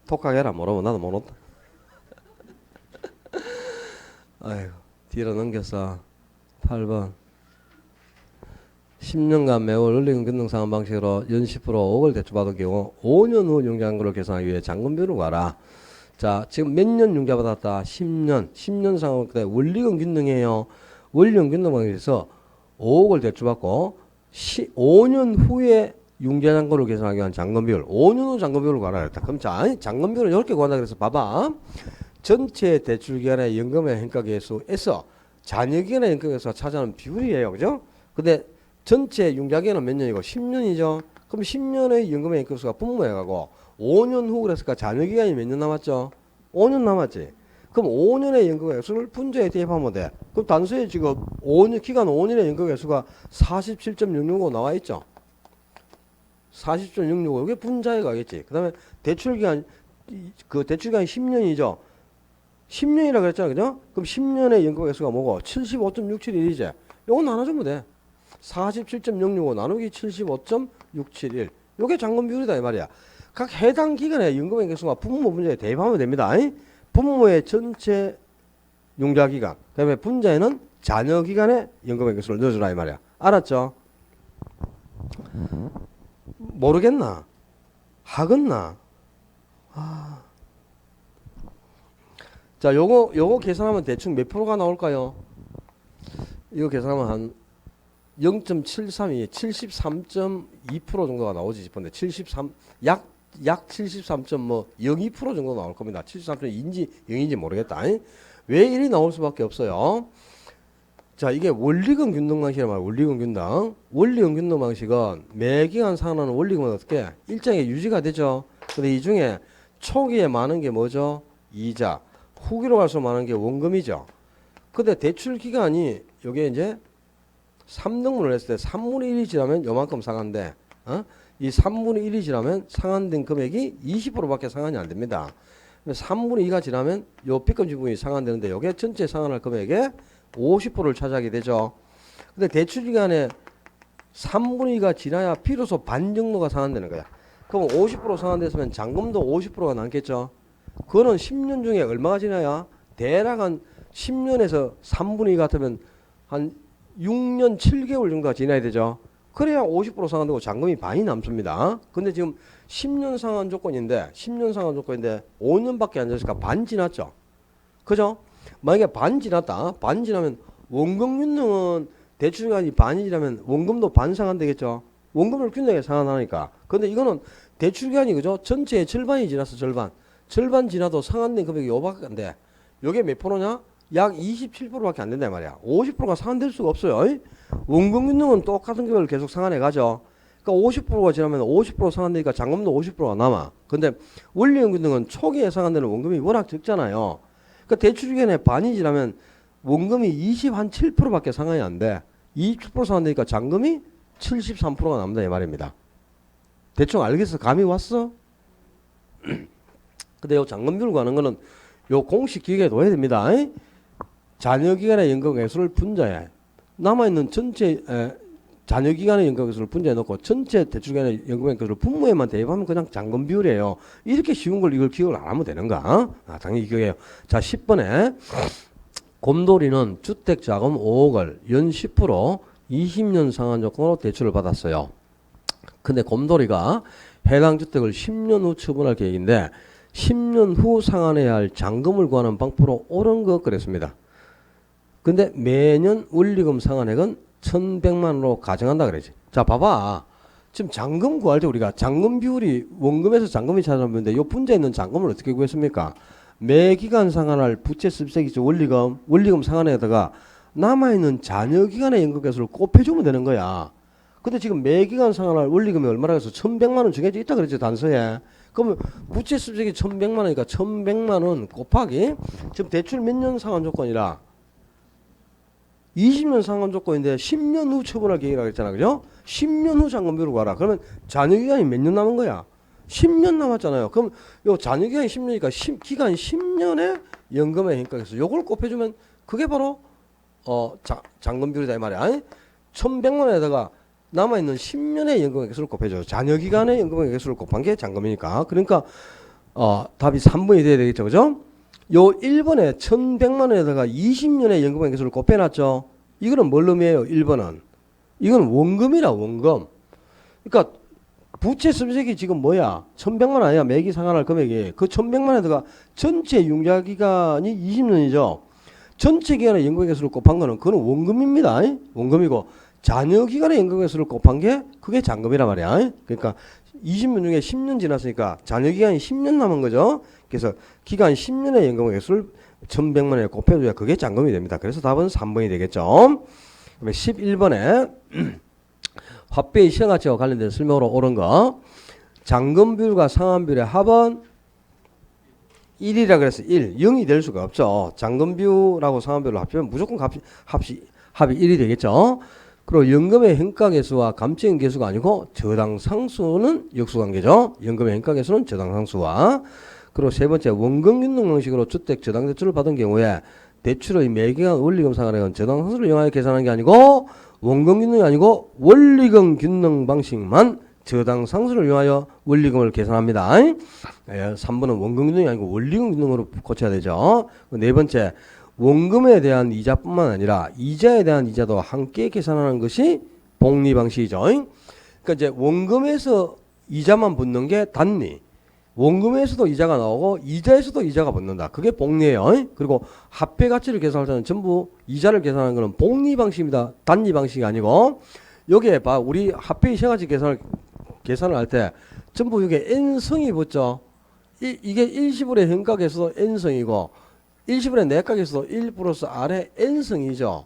독하게라. 모르면 나도 모른다. 아이고, 뒤로 넘겼어. 8번. 10년간 매월 원리금 변동 상환 방식으로 연 10% 5억을 대출받은 경우 5년 후 융자한거를 계산하기 위해 잔금비율을 구하라. 자, 지금 몇 년 융자 받았다? 10년. 10년 상환 때 원리금 균등이에요. 원리금 균등 방식에서 5억을 대출받고 5년 후에 융자한거를 계산하기 위한 잔금비율. 5년 후 잔금비율을 구하라 했다. 그럼 자, 잔금비율을 이렇게 구한다 그래서 봐봐. 전체 대출기간의 연금의 hen가계수에서 잔여기간의 연금에서 차지하는 비율이에요. 그죠? 근데 전체 융자기간은 몇 년이고 10년이죠. 그럼 10년의 연금의 연금수가 분모해가고 5년 후 그랬을까 잔여기간이 몇 년 남았죠? 5년 남았지. 그럼 5년의 연금의 수를 분자에 대입하면 돼. 그럼 단수에 지금 5년, 기간 5년의 연금의 수가 47.665 나와 있죠. 40.665 이게 분자에 가겠지. 그 다음에 대출기간, 그 대출기간이 10년이죠. 10년이라 그랬잖아. 그죠? 그럼 10년의 연금의 수가 뭐고? 75.671이지. 요거 나눠주면 돼. 47.665 나누기 75.671. 요게 잔금 비율이다 이 말이야. 각 해당 기간의 연금의 개수가 분모 분자에 대입하면 됩니다. 분모의 전체 융자 기간, 그 다음에 분자에는 잔여 기간의 연금의 개수를 넣어주라 이 말이야. 알았죠? 모르겠나? 하겠나? 자, 요거 계산하면 대충 몇 프로가 나올까요? 이거 계산하면 한 0.732, 73.2% 정도가 나오지 싶은데 73, 약 73.02% 정도 나올 겁니다. 73.2인지 0인지 모르겠다. 왜 이리 나올 수밖에 없어요? 자, 이게 원리금 균등 방식이란 말이야. 원리금 균등. 원리금 균등 방식은 매기간 상환하는 원리금은 어떻게? 일정에 유지가 되죠. 근데 이 중에 초기에 많은 게 뭐죠? 이자. 후기로 갈수록 많은 게 원금이죠. 근데 대출 기간이 요게 이제 3등분을 했을 때 3분의 1이 지나면 요만큼 상한데 이 3분의 1이 지나면 상한된 금액이 20%밖에 상한이 안 됩니다. 3분의 2가 지나면 요 피금 지분이 상한되는데 요게 전체 상한할 금액의 50%를 차지하게 되죠. 근데 대출 기간에 3분의 2가 지나야 비로소 반 정도가 상한되는 거야. 그럼 50% 상한됐으면 잔금도 50%가 남겠죠. 그거는 10년 중에 얼마가 지나야? 대략 한 10년에서 3분의 2 같으면 한 6년 7개월 정도가 지나야 되죠. 그래야 50% 상한되고 잔금이 반이 남습니다. 근데 지금 10년 상한 조건인데 5년밖에 안 됐으니까 반 지났죠. 그죠? 만약에 반 지났다. 반 지나면 원금 균등은 대출기간이 반이 지나면 원금도 반 상한되겠죠. 원금을 균등하게 상한하니까. 근데 이거는 대출기간이 그죠? 전체의 절반이 지났어. 절반 지나도 상한된 금액이 요밖에 안 돼. 요게 몇 프로냐? 약 27%밖에 안 된단 말이야. 50%가 상한될 수가 없어요. 원금 균등은 똑같은 금액을 계속 상한해 가죠. 그러니까 50%가 지나면 50% 상한되니까 잔금도 50%가 남아. 근데 원리금 균등은 초기에 상한되는 원금이 워낙 적잖아요. 그러니까 대출기간에 반이 지나면 원금이 27%밖에 상한이 안 돼. 27% 상한되니까 잔금이 73%가 남는다 이 말입니다. 대충 알겠어? 감이 왔어? 근데 요 잔금비율 구하는 거는 요 공식 기계에 둬야 됩니다. 잔여기간의 연금 액수를 분자해. 남아있는 전체 잔여기간의 연금액수를 분자해 놓고 전체 대출기간의 연금액수를 분모에만 대입하면 그냥 잔금 비율이에요. 이렇게 쉬운 걸 이걸 기억을 안 하면 되는가? 당연히 기억해요. 자, 10번에 곰돌이는 주택자금 5억을 연 10% 20년 상환 조건으로 대출을 받았어요. 근데 곰돌이가 해당 주택을 10년 후 처분할 계획인데 10년 후 상환해야 할 잔금을 구하는 방법으로 옳은 것 그랬습니다. 근데 매년 원리금 상환액은 1,100만원으로 가정한다 그러지. 자, 봐봐. 지금 잔금 구할 때 우리가 잔금 비율이 원금에서 잔금이 찾아봤는데 요 분자에 있는 잔금을 어떻게 구했습니까? 매 기간 상환할 부채 습세기죠. 원리금 상환에다가 남아있는 잔여 기간의 연금계수를 곱해주면 되는 거야. 근데 지금 매 기간 상환할 원리금이 얼마라 해서 1,100만원 정해져 있다 그랬지, 단서에. 그러면 부채 습세기 1,100만원이니까 1,100만원 곱하기 지금 대출 몇 년 상환 조건이라 20년 상환 조건인데 10년 후 처분할 계획이라고 했잖아. 그죠? 10년 후 잔금 비율을 구하라. 그러면 잔여 기간이 몇 년 남은 거야? 10년 남았잖아요. 그럼 요 잔여 기간이 10년이니까 기간 10년의 연금의 행가에서 요걸 곱해주면 그게 바로 잔금 비율이다 이 말이야. 1,100만 원에다가 남아있는 10년의 연금의 개수를 곱해줘. 잔여 기간의 연금의 개수를 곱한 게 잔금이니까. 그러니까 답이 3번이 돼야 되겠죠. 그죠? 요 1번에 1,100만 원에다가 20년의 연금의 개수를 곱해놨죠. 이거는 뭘 의미해요? 1번은. 이건 원금이라 원금. 그러니까 부채 습세기 지금 뭐야? 1,100만 원 아니야? 매기 상환할 금액이. 그 1,100만 원에다가 전체 융자 기간이 20년이죠. 전체 기간의 연금의 개수를 곱한 거는 그건 원금입니다. 원금이고 잔여 기간의 연금의 개수를 곱한 게 그게 잔금이란 말이야. 그러니까 20년 중에 10년 지났으니까 잔여 기간이 10년 남은 거죠. 그래서 기간 10년의 연금의 개수를 1,100만 원에 곱해줘야 그게 잔금이 됩니다. 그래서 답은 3번이 되겠죠. 그다음에 11번에 화폐의 시장가치와 관련된 설명으로 옳은 거. 잔금 비율과 상환 비율의 합은 1이라 그래서 1, 0이 될 수가 없죠. 잔금 비율하고 상환 비율을 합치면 무조건 합이 1이 되겠죠. 그리고 연금의 hen가계수와 감치행 계수가 아니고 저당 상수는 역수관계죠. 연금의 hen가계수는 저당 상수와. 그리고 세 번째, 원금 균등 방식으로 주택 저당 대출을 받은 경우에 대출의 매기간 원리금 상환액은 저당 상수를 이용하여 계산하는 게 아니고 원금 균등이 아니고 원리금 균등 방식만 저당 상수를 이용하여 원리금을 계산합니다. 3번은 원금 균등이 아니고 원리금 균등으로 고쳐야 되죠. 네 번째, 원금에 대한 이자뿐만 아니라 이자에 대한 이자도 함께 계산하는 것이 복리 방식이죠. 그러니까 이제 원금에서 이자만 붙는 게 단리. 원금에서도 이자가 나오고 이자에서도 이자가 붙는다. 그게 복리예요. 그리고 화폐 가치를 계산할 때는 전부 이자를 계산하는 것은 복리 방식입니다. 단리 방식이 아니고 여기에 봐 우리 화폐의 세 가지 계산을 할 때 전부 이게 n성이 붙죠. 이게 일시불의 현가계수도 n성이고 일시불의 내각에서도 1 플러스 R의 n성이죠.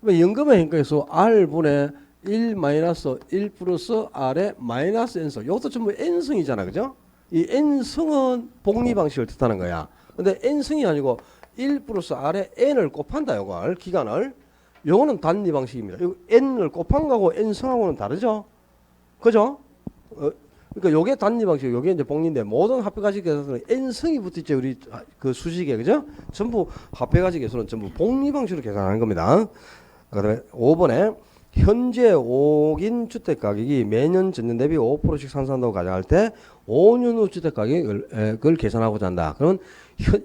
연금의 현가계수 R분의 1 마이너스 1 플러스 R의 마이너스 n성. 이것도 전부 n성이잖아. 그죠? 이 n성은 복리 방식을 뜻하는 거야. 근데 n성이 아니고 1 플러스 R의 n을 곱한다. 요걸 기간을. 요거는 단리 방식입니다. n을 곱한 거하고 n성하고는 다르죠. 그죠? 그러니까 요게 단리 방식, 요게 이제 복리인데 모든 합해가지 계산은 n성이 붙어있죠. 우리 그 수식에 그죠? 전부 합해가지 계산은 전부 복리 방식으로 계산하는 겁니다. 그다음에 5번에 현재 5인 주택 가격이 매년 전년 대비 5%씩 상승한다고 가정할 때 5년 후 주택 가격을 계산하고자 한다. 그러면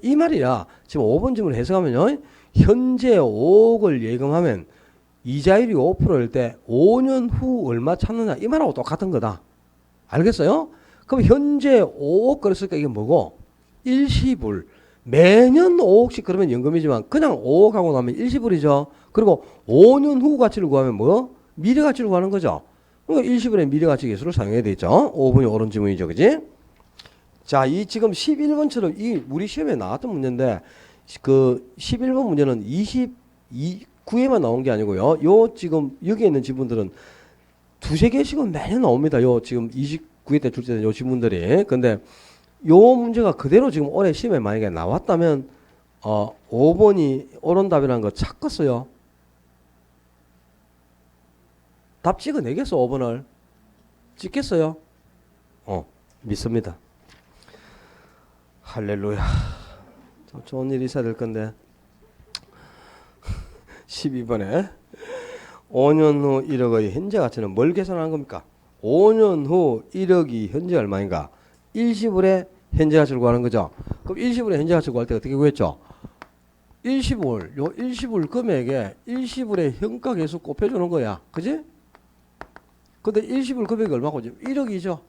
이 말이야. 지금 5번 질문 해석하면요. 현재 5억을 예금하면 이자율이 5%일 때 5년 후 얼마 찾느냐 이 말하고 똑같은 거다. 알겠어요? 그럼 현재 5억 그랬으니까 이게 뭐고? 일시불. 매년 5억씩 그러면 연금이지만 그냥 5억 하고 나면 일시불이죠. 그리고 5년 후 가치를 구하면 뭐? 미래 가치를 구하는 거죠. 그러니까 일시불의 미래 가치 계수를 사용해야 되죠. 5번이 옳은 질문이죠. 그지? 자, 이 지금 11번처럼 이 우리 시험에 나왔던 문제인데 그 11번 문제는 29회만 나온 게 아니고요. 요 지금 여기 있는 지문들은 두세 개씩은 매년 나옵니다. 요 지금 29회 때 출제된 요 지문들이. 근데 요 문제가 그대로 지금 올해 시험에 만약에 나왔다면 5번이 옳은 답이라는 거 찾겠어요. 답 찍어내겠어 5번을. 찍겠어요? 믿습니다. 할렐루야. 좋은 일이 있어야 될 건데. 12번에 5년 후 1억의 현재 가치는 뭘 계산하는 겁니까? 5년 후 1억이 현재 얼마인가? 일시불의 현재 가치를 구하는 거죠. 그럼 일시불의 현재 가치를 구할 때 어떻게 구했죠? 일시불, 요 일시불 금액에 일시불의 현가계수 곱해주는 거야. 그지? 근데 일시불 금액이 얼마고? 1억이죠.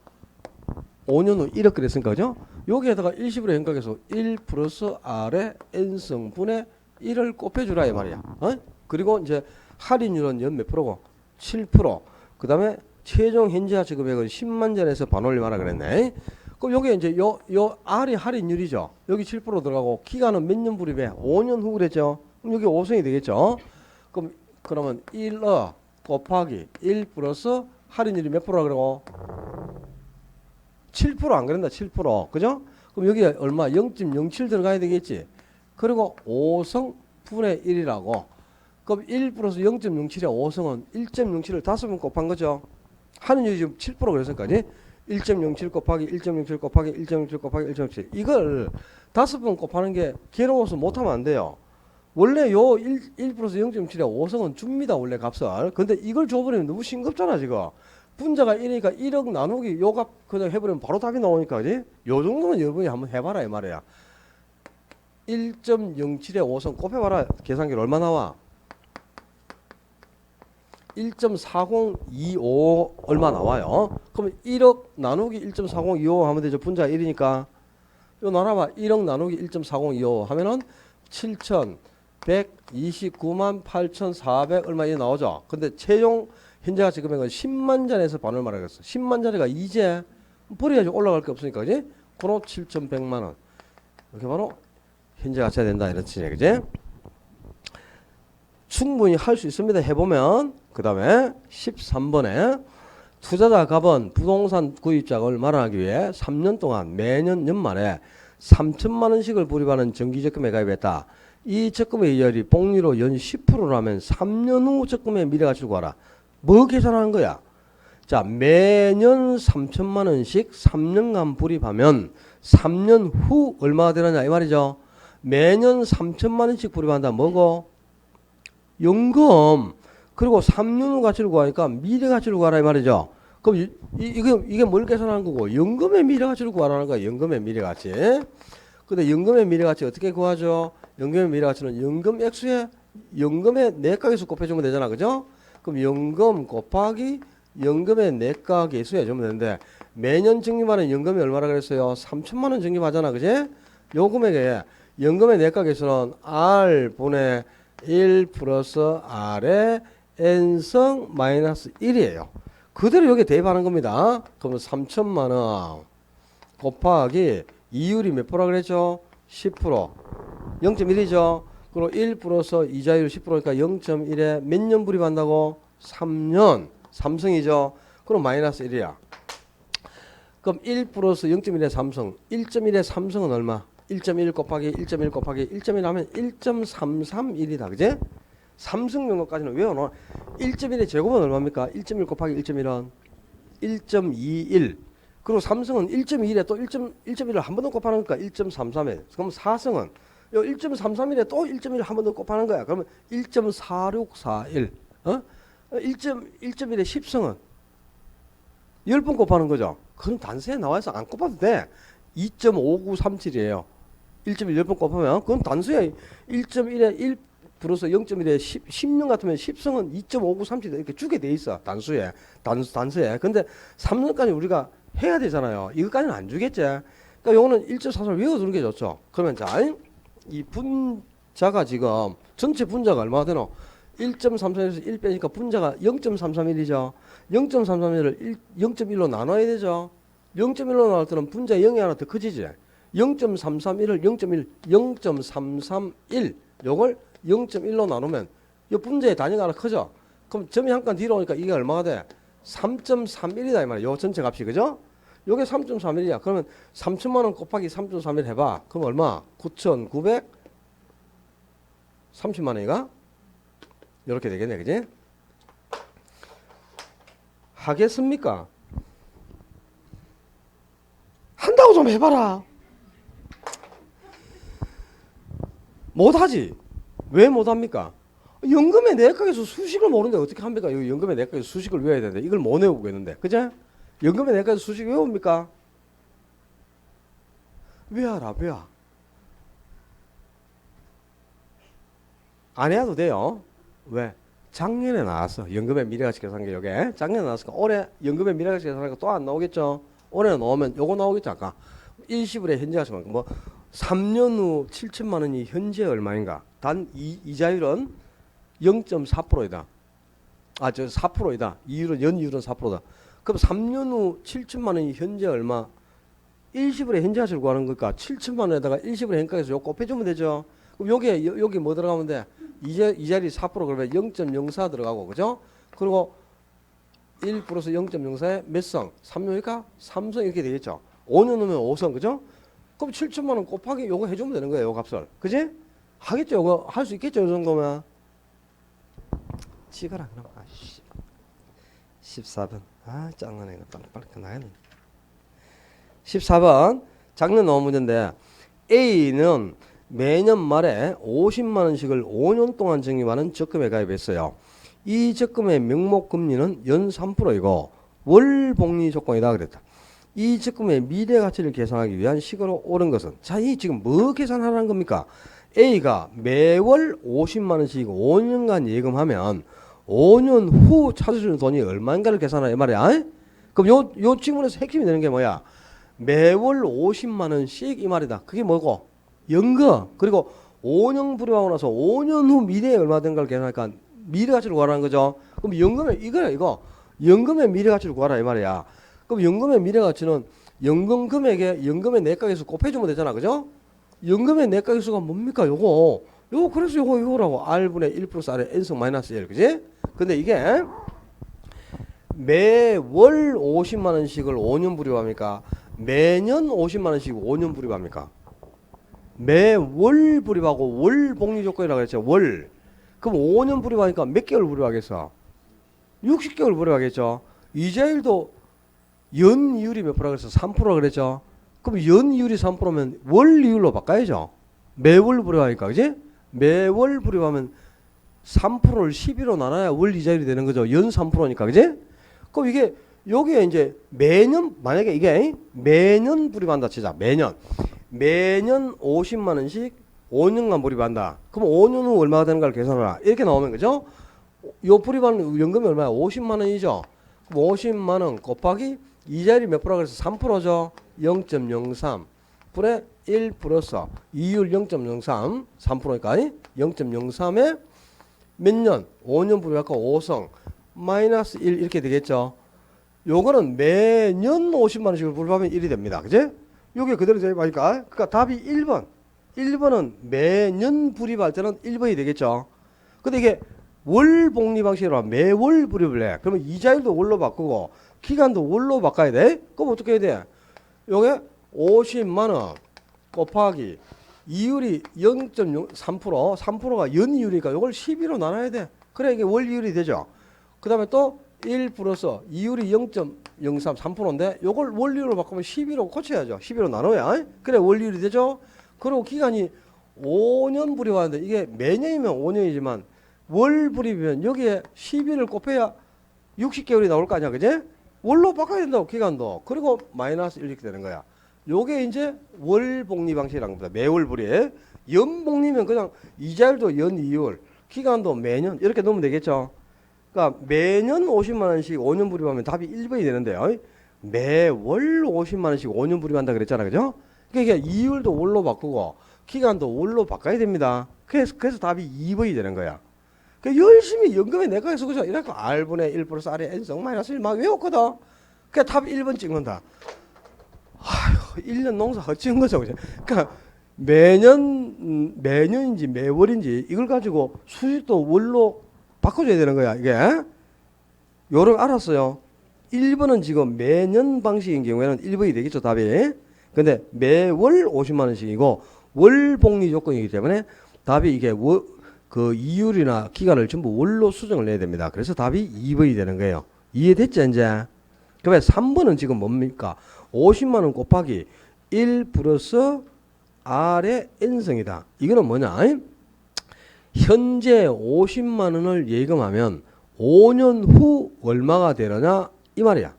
5년 후 1억 그랬으니까, 그죠? 여기에다가 일시불의 현가계수 1 플러스 R의 N성분의 1을 곱해주라, 이 말이야. 어? 그리고 이제 할인율은 연 몇 프로고? 7%. 그 다음에 최종 현재 가치 금액은 10만 전에서 반올림하라 그랬네. 그럼 여기 이제 요 R이 할인율이죠. 여기 7% 들어가고 기간은 몇 년 불입에? 5년 후 그랬죠. 그럼 여기 5성이 되겠죠. 그러면 1억 곱하기 1 플러스 할인율이 몇 프로라 그러고? 7%안 그런다. 7%. 그죠? 그럼 여기에 얼마? 0.07 들어가야 되겠지. 그리고 5성 분의 1이라고. 그럼 1 플러스 0.07에 5성은 1.07을 5번 곱한 거죠. 할인율이 지금 7% 그랬으니까 1.07 곱하기 1.07 곱하기 1.07 곱하기 1.07 이걸 5번 곱하는 게 괴로워서 못하면 안 돼요. 원래 요 1 플러스 0.7에 5성은 줍니다. 원래 값을. 근데 이걸 줘버리면 너무 싱겁잖아 지금. 분자가 1이니까 1억 나누기 요 값 그냥 해버리면 바로 답이 나오니까 그지? 요 정도는 여러분이 한번 해봐라 이 말이야. 1.07에 5성 곱해봐라. 계산기로 얼마 나와? 1.4025 얼마 나와요? 그럼 1억 나누기 1.4025 하면 되죠. 분자가 1이니까. 요 나눠봐. 1억 나누기 1.4025 하면은 7,129만 8,400 얼마 이 나오죠. 근데 최종 현재 가치 금액은 10만 전에서 반을 말하겠어. 10만 전에가 이제 버려야지 올라갈 게 없으니까, 그지? 그럼 7,100만 원. 이렇게 바로 현재 가치가 된다. 이렇지, 그지? 충분히 할 수 있습니다. 해보면. 그 다음에 13번에 투자자 갑은 부동산 구입자금을 마련하기 위해 3년 동안 매년 연말에 3천만 원씩을 불입하는 정기적금에 가입했다. 이 적금의 이율이 복리로 연 10%라면 3년 후 적금의 미래가치를 구하라. 뭐 계산하는 거야? 자, 매년 3천만 원씩 3년간 불입하면 3년 후 얼마가 되느냐 이 말이죠. 매년 3천만 원씩 불입한다. 뭐고? 연금. 그리고 3년 후 가치를 구하니까 미래 가치를 구하라 이 말이죠. 그럼 이게 뭘 계산하는 거고? 연금의 미래 가치를 구하라는 거야. 연금의 미래 가치. 근데 연금의 미래 가치 어떻게 구하죠? 연금의 미래 가치는 연금 액수에 연금의 내각계수 곱해주면 되잖아. 그죠? 그럼 연금 곱하기 연금의 내각계수 해주면 되는데 매년 적립하는 연금이 얼마라 그랬어요? 3천만 원 적립하잖아. 그지? 요 금액에 연금의 내각계수는 R분의 1 플러스 R의 N성 마이너스 1이에요. 그대로 여기에 대입하는 겁니다. 그러면 3천만 원 곱하기 이율이 몇 프로라 그랬죠? 10%. 0.1이죠. 그리고 1 플러스 이자율 10%니까 0.1에 몇 년 불입한다고? 3년. 삼성이죠. 그럼 마이너스 1이야. 그럼 1 플러스 0.1에 삼성. 1.1에 삼성은 얼마? 1.1 곱하기 1.1 곱하기 1.1 하면 1.331이다. 그제? 삼성 용어까지는 외워놓아. 1.1의 제곱은 얼마입니까? 1.1 곱하기 1.1은 1.21. 그리고 삼성은 1.21에 또 1.1을 한 번 더 곱하는 거니까 1.331. 그럼 사성은 요 1.331에 또 1.1을 한 번 더 곱하는 거야. 그러면 1.4641. 1.1에 10성은 10번 곱하는 거죠. 그럼 단수에 나와서 안 곱해도 돼. 2.5937이에요. 1.1 10번 곱하면 그건 단수에 1.1에 1 플러스 0.1에 10년 같으면 10성은 2.5937 이렇게 주게 돼 있어. 단수에. 단수에. 근데 3년까지 우리가 해야 되잖아요. 이것까지는 안 주겠지. 그러니까 요거는 1.43을 외워두는 게 좋죠. 그러면 자, 이 분자가 지금 전체 분자가 얼마나 되노? 1.33에서 1 빼니까 분자가 0.331이죠. 0.331을 0.1로 나눠야 되죠. 0.1로 나눌 때는 분자 0이 하나 더 커지지. 0.331을 0.1, 0.331 요걸 0.1로 나누면 이 분자의 단위가 하나 커져. 그럼 점이 한 칸 뒤로 오니까 이게 얼마가 돼? 3.31이다 이 말이야. 요 전체 값이 그죠? 요게 3.31이야. 그러면 3천만 원 곱하기 3.31 해봐. 그럼 얼마? 9,930만 원이가? 이렇게 되겠네, 그지? 하겠습니까? 한다고 좀 해봐라. 못하지. 왜 못합니까? 연금의 내각에서 수식을 모르는데 어떻게 합니까? 이 연금의 내각에서 수식을 외워야 되는데 이걸 못 외우겠는데, 그제? 연금의 내각에서 수식 외웁니까? 외워라, 외워. 안 해도 돼요. 왜? 작년에 나왔어. 연금의 미래가치 계산기 요게 작년에 나왔으니까 올해 연금의 미래가치 계산기가 또 안 나오겠죠. 올해 나오면 요거 나오겠죠. 아까 일시불의 현재 가치만 뭐 3년 후 7천만 원이 현재 얼마인가? 단 이자율은 0.4%이다. 아, 저 4%이다. 이율은 연이율은 4%다. 그럼 3년 후 7천만 원이 현재 얼마? 일시불의 현재 가치를 구하는 거니까 7천만 원에다가 일시불의 현가에서 요 곱해주면 되죠. 그럼 여기 뭐 들어가면 돼? 이자율이 4% 그러면 0.04 들어가고, 그죠? 그리고 1 플러스 0.04에 몇 성? 3성이니까 3성 이렇게 되겠죠. 5년 후면 5성, 그죠? 그럼 7천만 원 곱하기 요거 해주면 되는 거예요, 요 값을. 그지? 하겠죠, 요거. 할 수 있겠죠, 이 정도면. 찍어라, 그럼. 아, 14번. 아, 짱나네. 빨리 끝나야 돼. 14번. 작년 나온 문제인데, A는 매년 말에 50만 원씩을 5년 동안 적립하는 적금에 가입했어요. 이 적금의 명목 금리는 연 3%이고 월 복리 조건이다 그랬다. 이 적금의 미래 가치를 계산하기 위한 식으로 옳은 것은, 자, 이 지금 뭐 계산하라는 겁니까? A가 매월 50만 원씩 5년간 예금하면 5년 후 찾아주는 돈이 얼마인가를 계산하라 이 말이야. 그럼 요 질문에서 핵심이 되는 게 뭐야? 매월 50만 원씩 이 말이다. 그게 뭐고? 연금. 그리고 5년 불입하고 나서 5년 후 미래에 얼마 된가를 계산하니까 미래 가치를 구하라는 거죠. 그럼 연금의 이거 연금의 미래 가치를 구하라 이 말이야. 그럼 연금의 미래 가치는 연금 금액에 연금의 내각에서 곱해주면 되잖아, 그죠? 연금의 내각에서가 뭡니까? 요거 그래서 요거라고 R분의 1 플러스 R의 N승 마이너스 1, 그지? 근데 이게 매월 50만 원씩을 5년 불입합니까? 매년 50만 원씩 5년 불입합니까? 매월 불입하고 월 복리 조건이라고 그랬죠. 월. 그럼 5년 불입하니까 몇 개월 불입하겠어? 60개월 불입하겠죠. 이자율도 연이율이 몇 프로라 그랬어? 3%라 그랬죠. 그럼 연이율이 3%면 월이율로 바꿔야죠. 매월 불입하니까, 그지? 매월 불입하면 3%를 12로 나눠야 월 이자율이 되는 거죠. 연 3%니까, 그지? 그럼 이게 여기에 이제 매년, 만약에 이게 매년 불입한다 치자. 매년 50만 원씩 5년간 불입한다. 그럼 5년 후 얼마가 되는가를 계산하라. 이렇게 나오면, 그죠? 요 불입하는 연금이 얼마야? 50만 원이죠. 그럼 50만 원 곱하기 이자율이 몇 프로라 그래서 3%죠. 0.03 분의 1 플러스 이율 0.03 3%니까 0.03에 몇 년? 5년 불입하고 5성 마이너스 1 이렇게 되겠죠. 요거는 매년 50만 원씩을 불입하면 1이 됩니다. 그지? 요게 그대로 되니까 그러니까 답이 1번. 1번은 매년 불입할 때는 1번이 되겠죠. 근데 이게 월 복리 방식으로 매월 불입을 해. 그러면 이자율도 월로 바꾸고 기간도 월로 바꿔야 돼. 그럼 어떻게 해야 돼? 요게 50만 원 곱하기 이율이 0.3% 3%가 연이율이니까 요걸 12로 나눠야 돼. 그래 이게 월이율이 되죠. 그 다음에 또 1 플러스 이율이 0.03 3%인데 요걸 월이율로 바꾸면 12로 고쳐야죠. 12로 나눠야. 그래 월이율이 되죠. 그리고 기간이 5년 불입하는데 이게 매년이면 5년이지만 월 불입이면 여기에 12를 곱해야 60개월이 나올 거 아니야, 그제? 월로 바꿔야 된다고 기간도. 그리고 마이너스 1 이렇게 되는 거야. 요게 이제 월 복리 방식이라는 겁니다. 매월 불입. 연 복리면 그냥 이자율도 연 이율, 기간도 매년 이렇게 넣으면 되겠죠. 그러니까 매년 50만 원씩 5년 불입하면 답이 1번이 되는데요. 매월 50만 원씩 5년 불입한다 그랬잖아, 그죠? 그러니까 이율도 월로 바꾸고 기간도 월로 바꿔야 됩니다. 그래서 답이 2번이 되는 거야. 그러니까 열심히 연금에 내가해서 그죠? 이렇게 R분의 1 플러스 R의 N성 마이너스 1 막 외웠거든. 그러니까 답 1번 찍는다. 아휴, 1년 농사 헛지은 거죠, 그죠? 그러니까 매년인지 매월인지 이걸 가지고 수식도 월로 바꿔줘야 되는 거야, 이게. 요를 알았어요. 1번은 지금 매년 방식인 경우에는 1번이 되겠죠, 답이. 근데 매월 50만 원씩이고 월 복리 조건이기 때문에 답이 이게 그 이율이나 기간을 전부 월로 수정을 내야 됩니다. 그래서 답이 2번이 되는 거예요. 이해됐죠, 이제? 그러면 3번은 지금 뭡니까? 50만 원 곱하기 1 플러스 R의 N성이다. 이거는 뭐냐? 현재 50만 원을 예금하면 5년 후 얼마가 되느냐 이 말이야.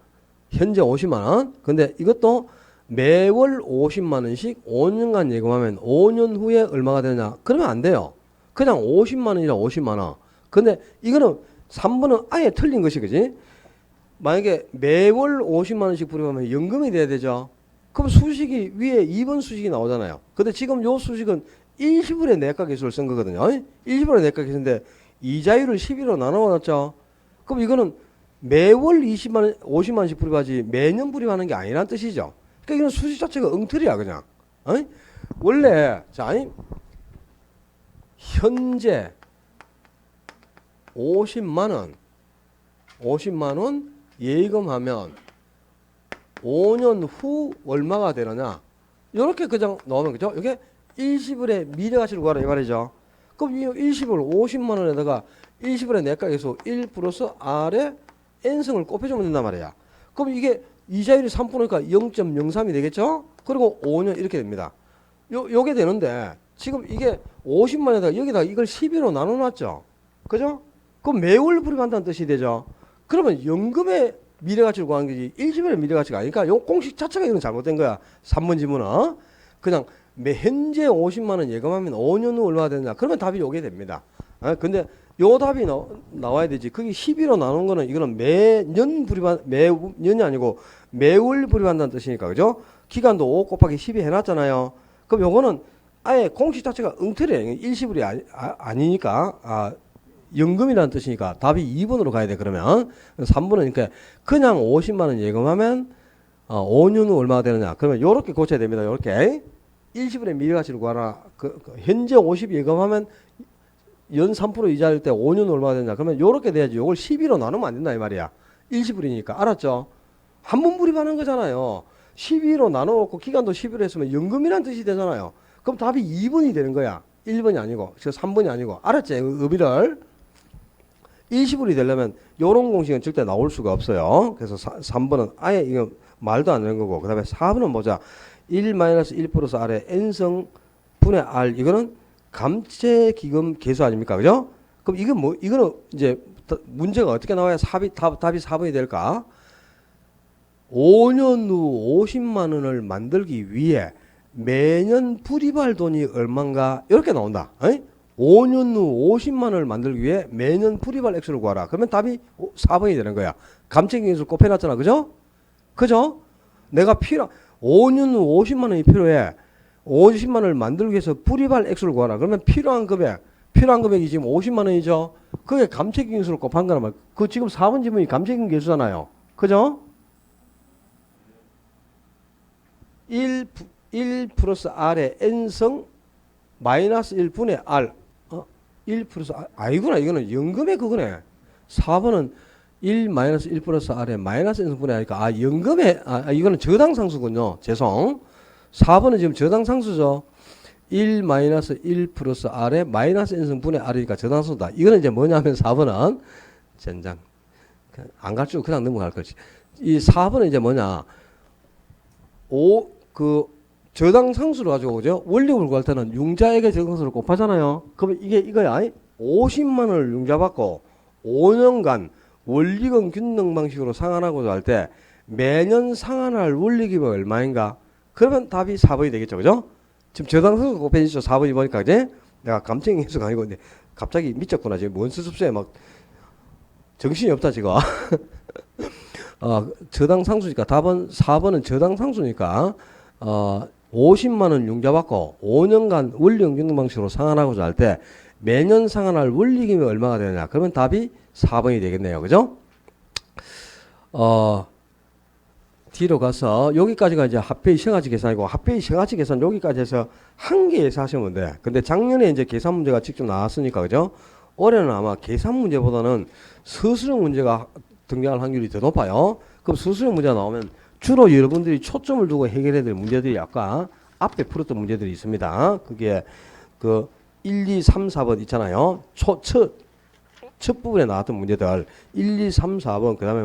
현재 50만 원. 근데 이것도 매월 50만 원씩 5년간 예금하면 5년 후에 얼마가 되느냐. 그러면 안 돼요. 그냥 50만 원이라 50만 원. 근데 이거는 3번은 아예 틀린 것이 그지? 만약에 매월 50만 원씩 부려가면 연금이 돼야 되죠. 그럼 수식이 위에 2번 수식이 나오잖아요. 근데 지금 요 수식은 일시불의 내과 계수를 쓴 거거든요. 일시불의 내과 계수인데 이자율을 12로 나눠놨죠. 그럼 이거는 매월 20만 원, 50만 원씩 불입하지 매년 불입하는 게 아니란 뜻이죠. 그러니까 이건 수식 자체가 엉터리야 그냥. 원래 자 현재 50만 원 예금하면 5년 후 얼마가 되느냐. 이렇게 그냥 넣으면 그죠? 이게 일시불의 미래가치를 구하라 이 말이죠. 그럼 이 일시불 50만 원에다가 일시불의 내과계수 1 플러스 R에 N승을 곱해주면 된단 말이야. 그럼 이게 이자율이 3%니까 0.03이 되겠죠? 그리고 5년 이렇게 됩니다. 요게 되는데 지금 이게 50만 원에다가 여기다가 이걸 12로 나눠놨죠. 그죠? 그럼 매월 불입한다는 뜻이 되죠. 그러면 연금의 미래가치를 구하는 거지 일시불의 미래가치가 아니니까 요 공식 자체가 이건 잘못된 거야. 3번 지문은 그냥 현재 50만 원 예금하면 5년 후 얼마가 되느냐. 그러면 답이 요게 됩니다. 근데 요 답이 나와야 되지. 그게 12로 나눈 거는 이거는 매년이 아니고 매월 불입한다는 뜻이니까 그죠? 기간도 5 곱하기 12 해놨잖아요. 그럼 요거는 아예 공식 자체가 엉터리예요. 일시불이 아니니까 연금이라는 뜻이니까 답이 2번으로 가야 돼. 그러면 3번은 그냥 50만 원 예금하면 5년 후 얼마가 되느냐. 그러면 요렇게 고쳐야 됩니다. 요렇게 일시불의 미래가치를 구하라. 현재 50 예금하면 연 3% 이자일 때 5년 후 얼마가 되느냐. 그러면 요렇게 돼야지. 요걸 12로 나누면 안 된다 이 말이야. 일시불이니까. 알았죠? 한 번 불입하는 거잖아요. 12로 나눠놓고 기간도 12로 했으면 연금이라는 뜻이 되잖아요. 그럼 답이 2번이 되는 거야. 1번이 아니고 3번이 아니고. 알았지? 의비를. 일시불이 되려면 요런 공식은 절대 나올 수가 없어요. 그래서 3번은 아예 이거 말도 안 되는 거고. 그 다음에 4번은 보자. 1 플러스 R의 N성 분의 R. 이거는 감채기금 계수 아닙니까? 그죠? 그럼 이거는 이제 문제가 어떻게 나와야 답이 4번이 될까? 5년 후 50만 원을 만들기 위해 매년 불입할 돈이 얼마인가? 이렇게 나온다. 5년 후 50만 원을 만들기 위해 매년 불입할 액수를 구하라. 그러면 답이 4번이 되는 거야. 감채기금을 곱해놨잖아. 그죠? 그죠? 내가 5년 후 50만 원이 필요해. 50만 원을 만들기 위해서 불입할 액수를 구하라. 그러면 필요한 금액이 지금 50만 원이죠. 그게 감채기금수를 곱한 거란 말이야. 그 지금 4번 지문이 감채기금 계수잖아요. 그죠? 1 플러스 R의 N성 마이너스 1분의 R. 1 플러스 R. 아니구나. 이거는 연금의 그거네. 4번은 1 마이너스 1 플러스 R의 마이너스 N성분의 R니까 연금의 이거는 저당상수군요. 죄송. 4번은 지금 저당상수죠. 1 마이너스 1 플러스 R의 마이너스 N성분의 R이니까 저당상수다. 이거는 이제 뭐냐면 4번은 젠장. 안 가르치고 그냥 넘어갈 거지. 이 4번은 이제 뭐냐. 저당상수를 가지고 오죠. 원리금을 구할 때는 융자액의 저당상수를 곱하잖아요. 그러면 이거야. 50만 원을 융자받고 5년간 원리금 균등 방식으로 상환하고자 할 때 매년 상환할 원리금이 얼마인가? 그러면 답이 4번이 되겠죠. 그죠? 지금 저당상수 곱해지죠. 4번이 보니까 그제? 내가 감정이 해서가 아니고 근데 갑자기 미쳤구나. 지금 뭔 수습수에 막 정신이 없다 지금. 저당상수니까 답은 4번은 저당상수니까 50만 원 융자받고 5년간 원리금 균등 방식으로 상환하고자 할 때 매년 상환할 원리금이 얼마가 되느냐. 그러면 답이 4번이 되겠네요. 그죠? 뒤로 가서 여기까지가 이제 합회의 시행하지 계산이고 합회의 시행하지 계산 여기까지 해서 한 개에서 하시면 돼. 근데 작년에 이제 계산 문제가 직접 나왔으니까 그죠? 올해는 아마 계산 문제보다는 서술형 문제가 등장할 확률이 더 높아요. 그럼 서술형 문제가 나오면 주로 여러분들이 초점을 두고 해결해야 될 문제들이 아까 앞에 풀었던 문제들이 있습니다. 그게 1, 2, 3, 4번 있잖아요. 첫 부분에 나왔던 문제들 1, 2, 3, 4번 그 다음에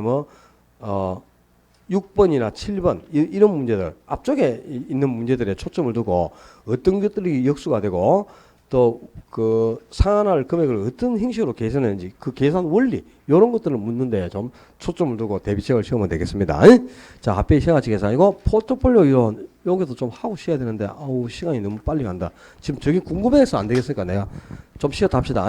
6번이나 7번 이런 문제들 앞쪽에 있는 문제들에 초점을 두고 어떤 것들이 역수가 되고 또 그 상환할 금액을 어떤 형식으로 계산했는지 그 계산 원리 이런 것들을 묻는데 좀 초점을 두고 대비책을 세우면 되겠습니다. 자, 합계 시가치 계산이고 포트폴리오 이론 여기도 좀 하고 쉬어야 되는데 아우 시간이 너무 빨리 간다. 지금 저게 궁금해서 안 되겠으니까 내가 좀 쉬었다 합시다.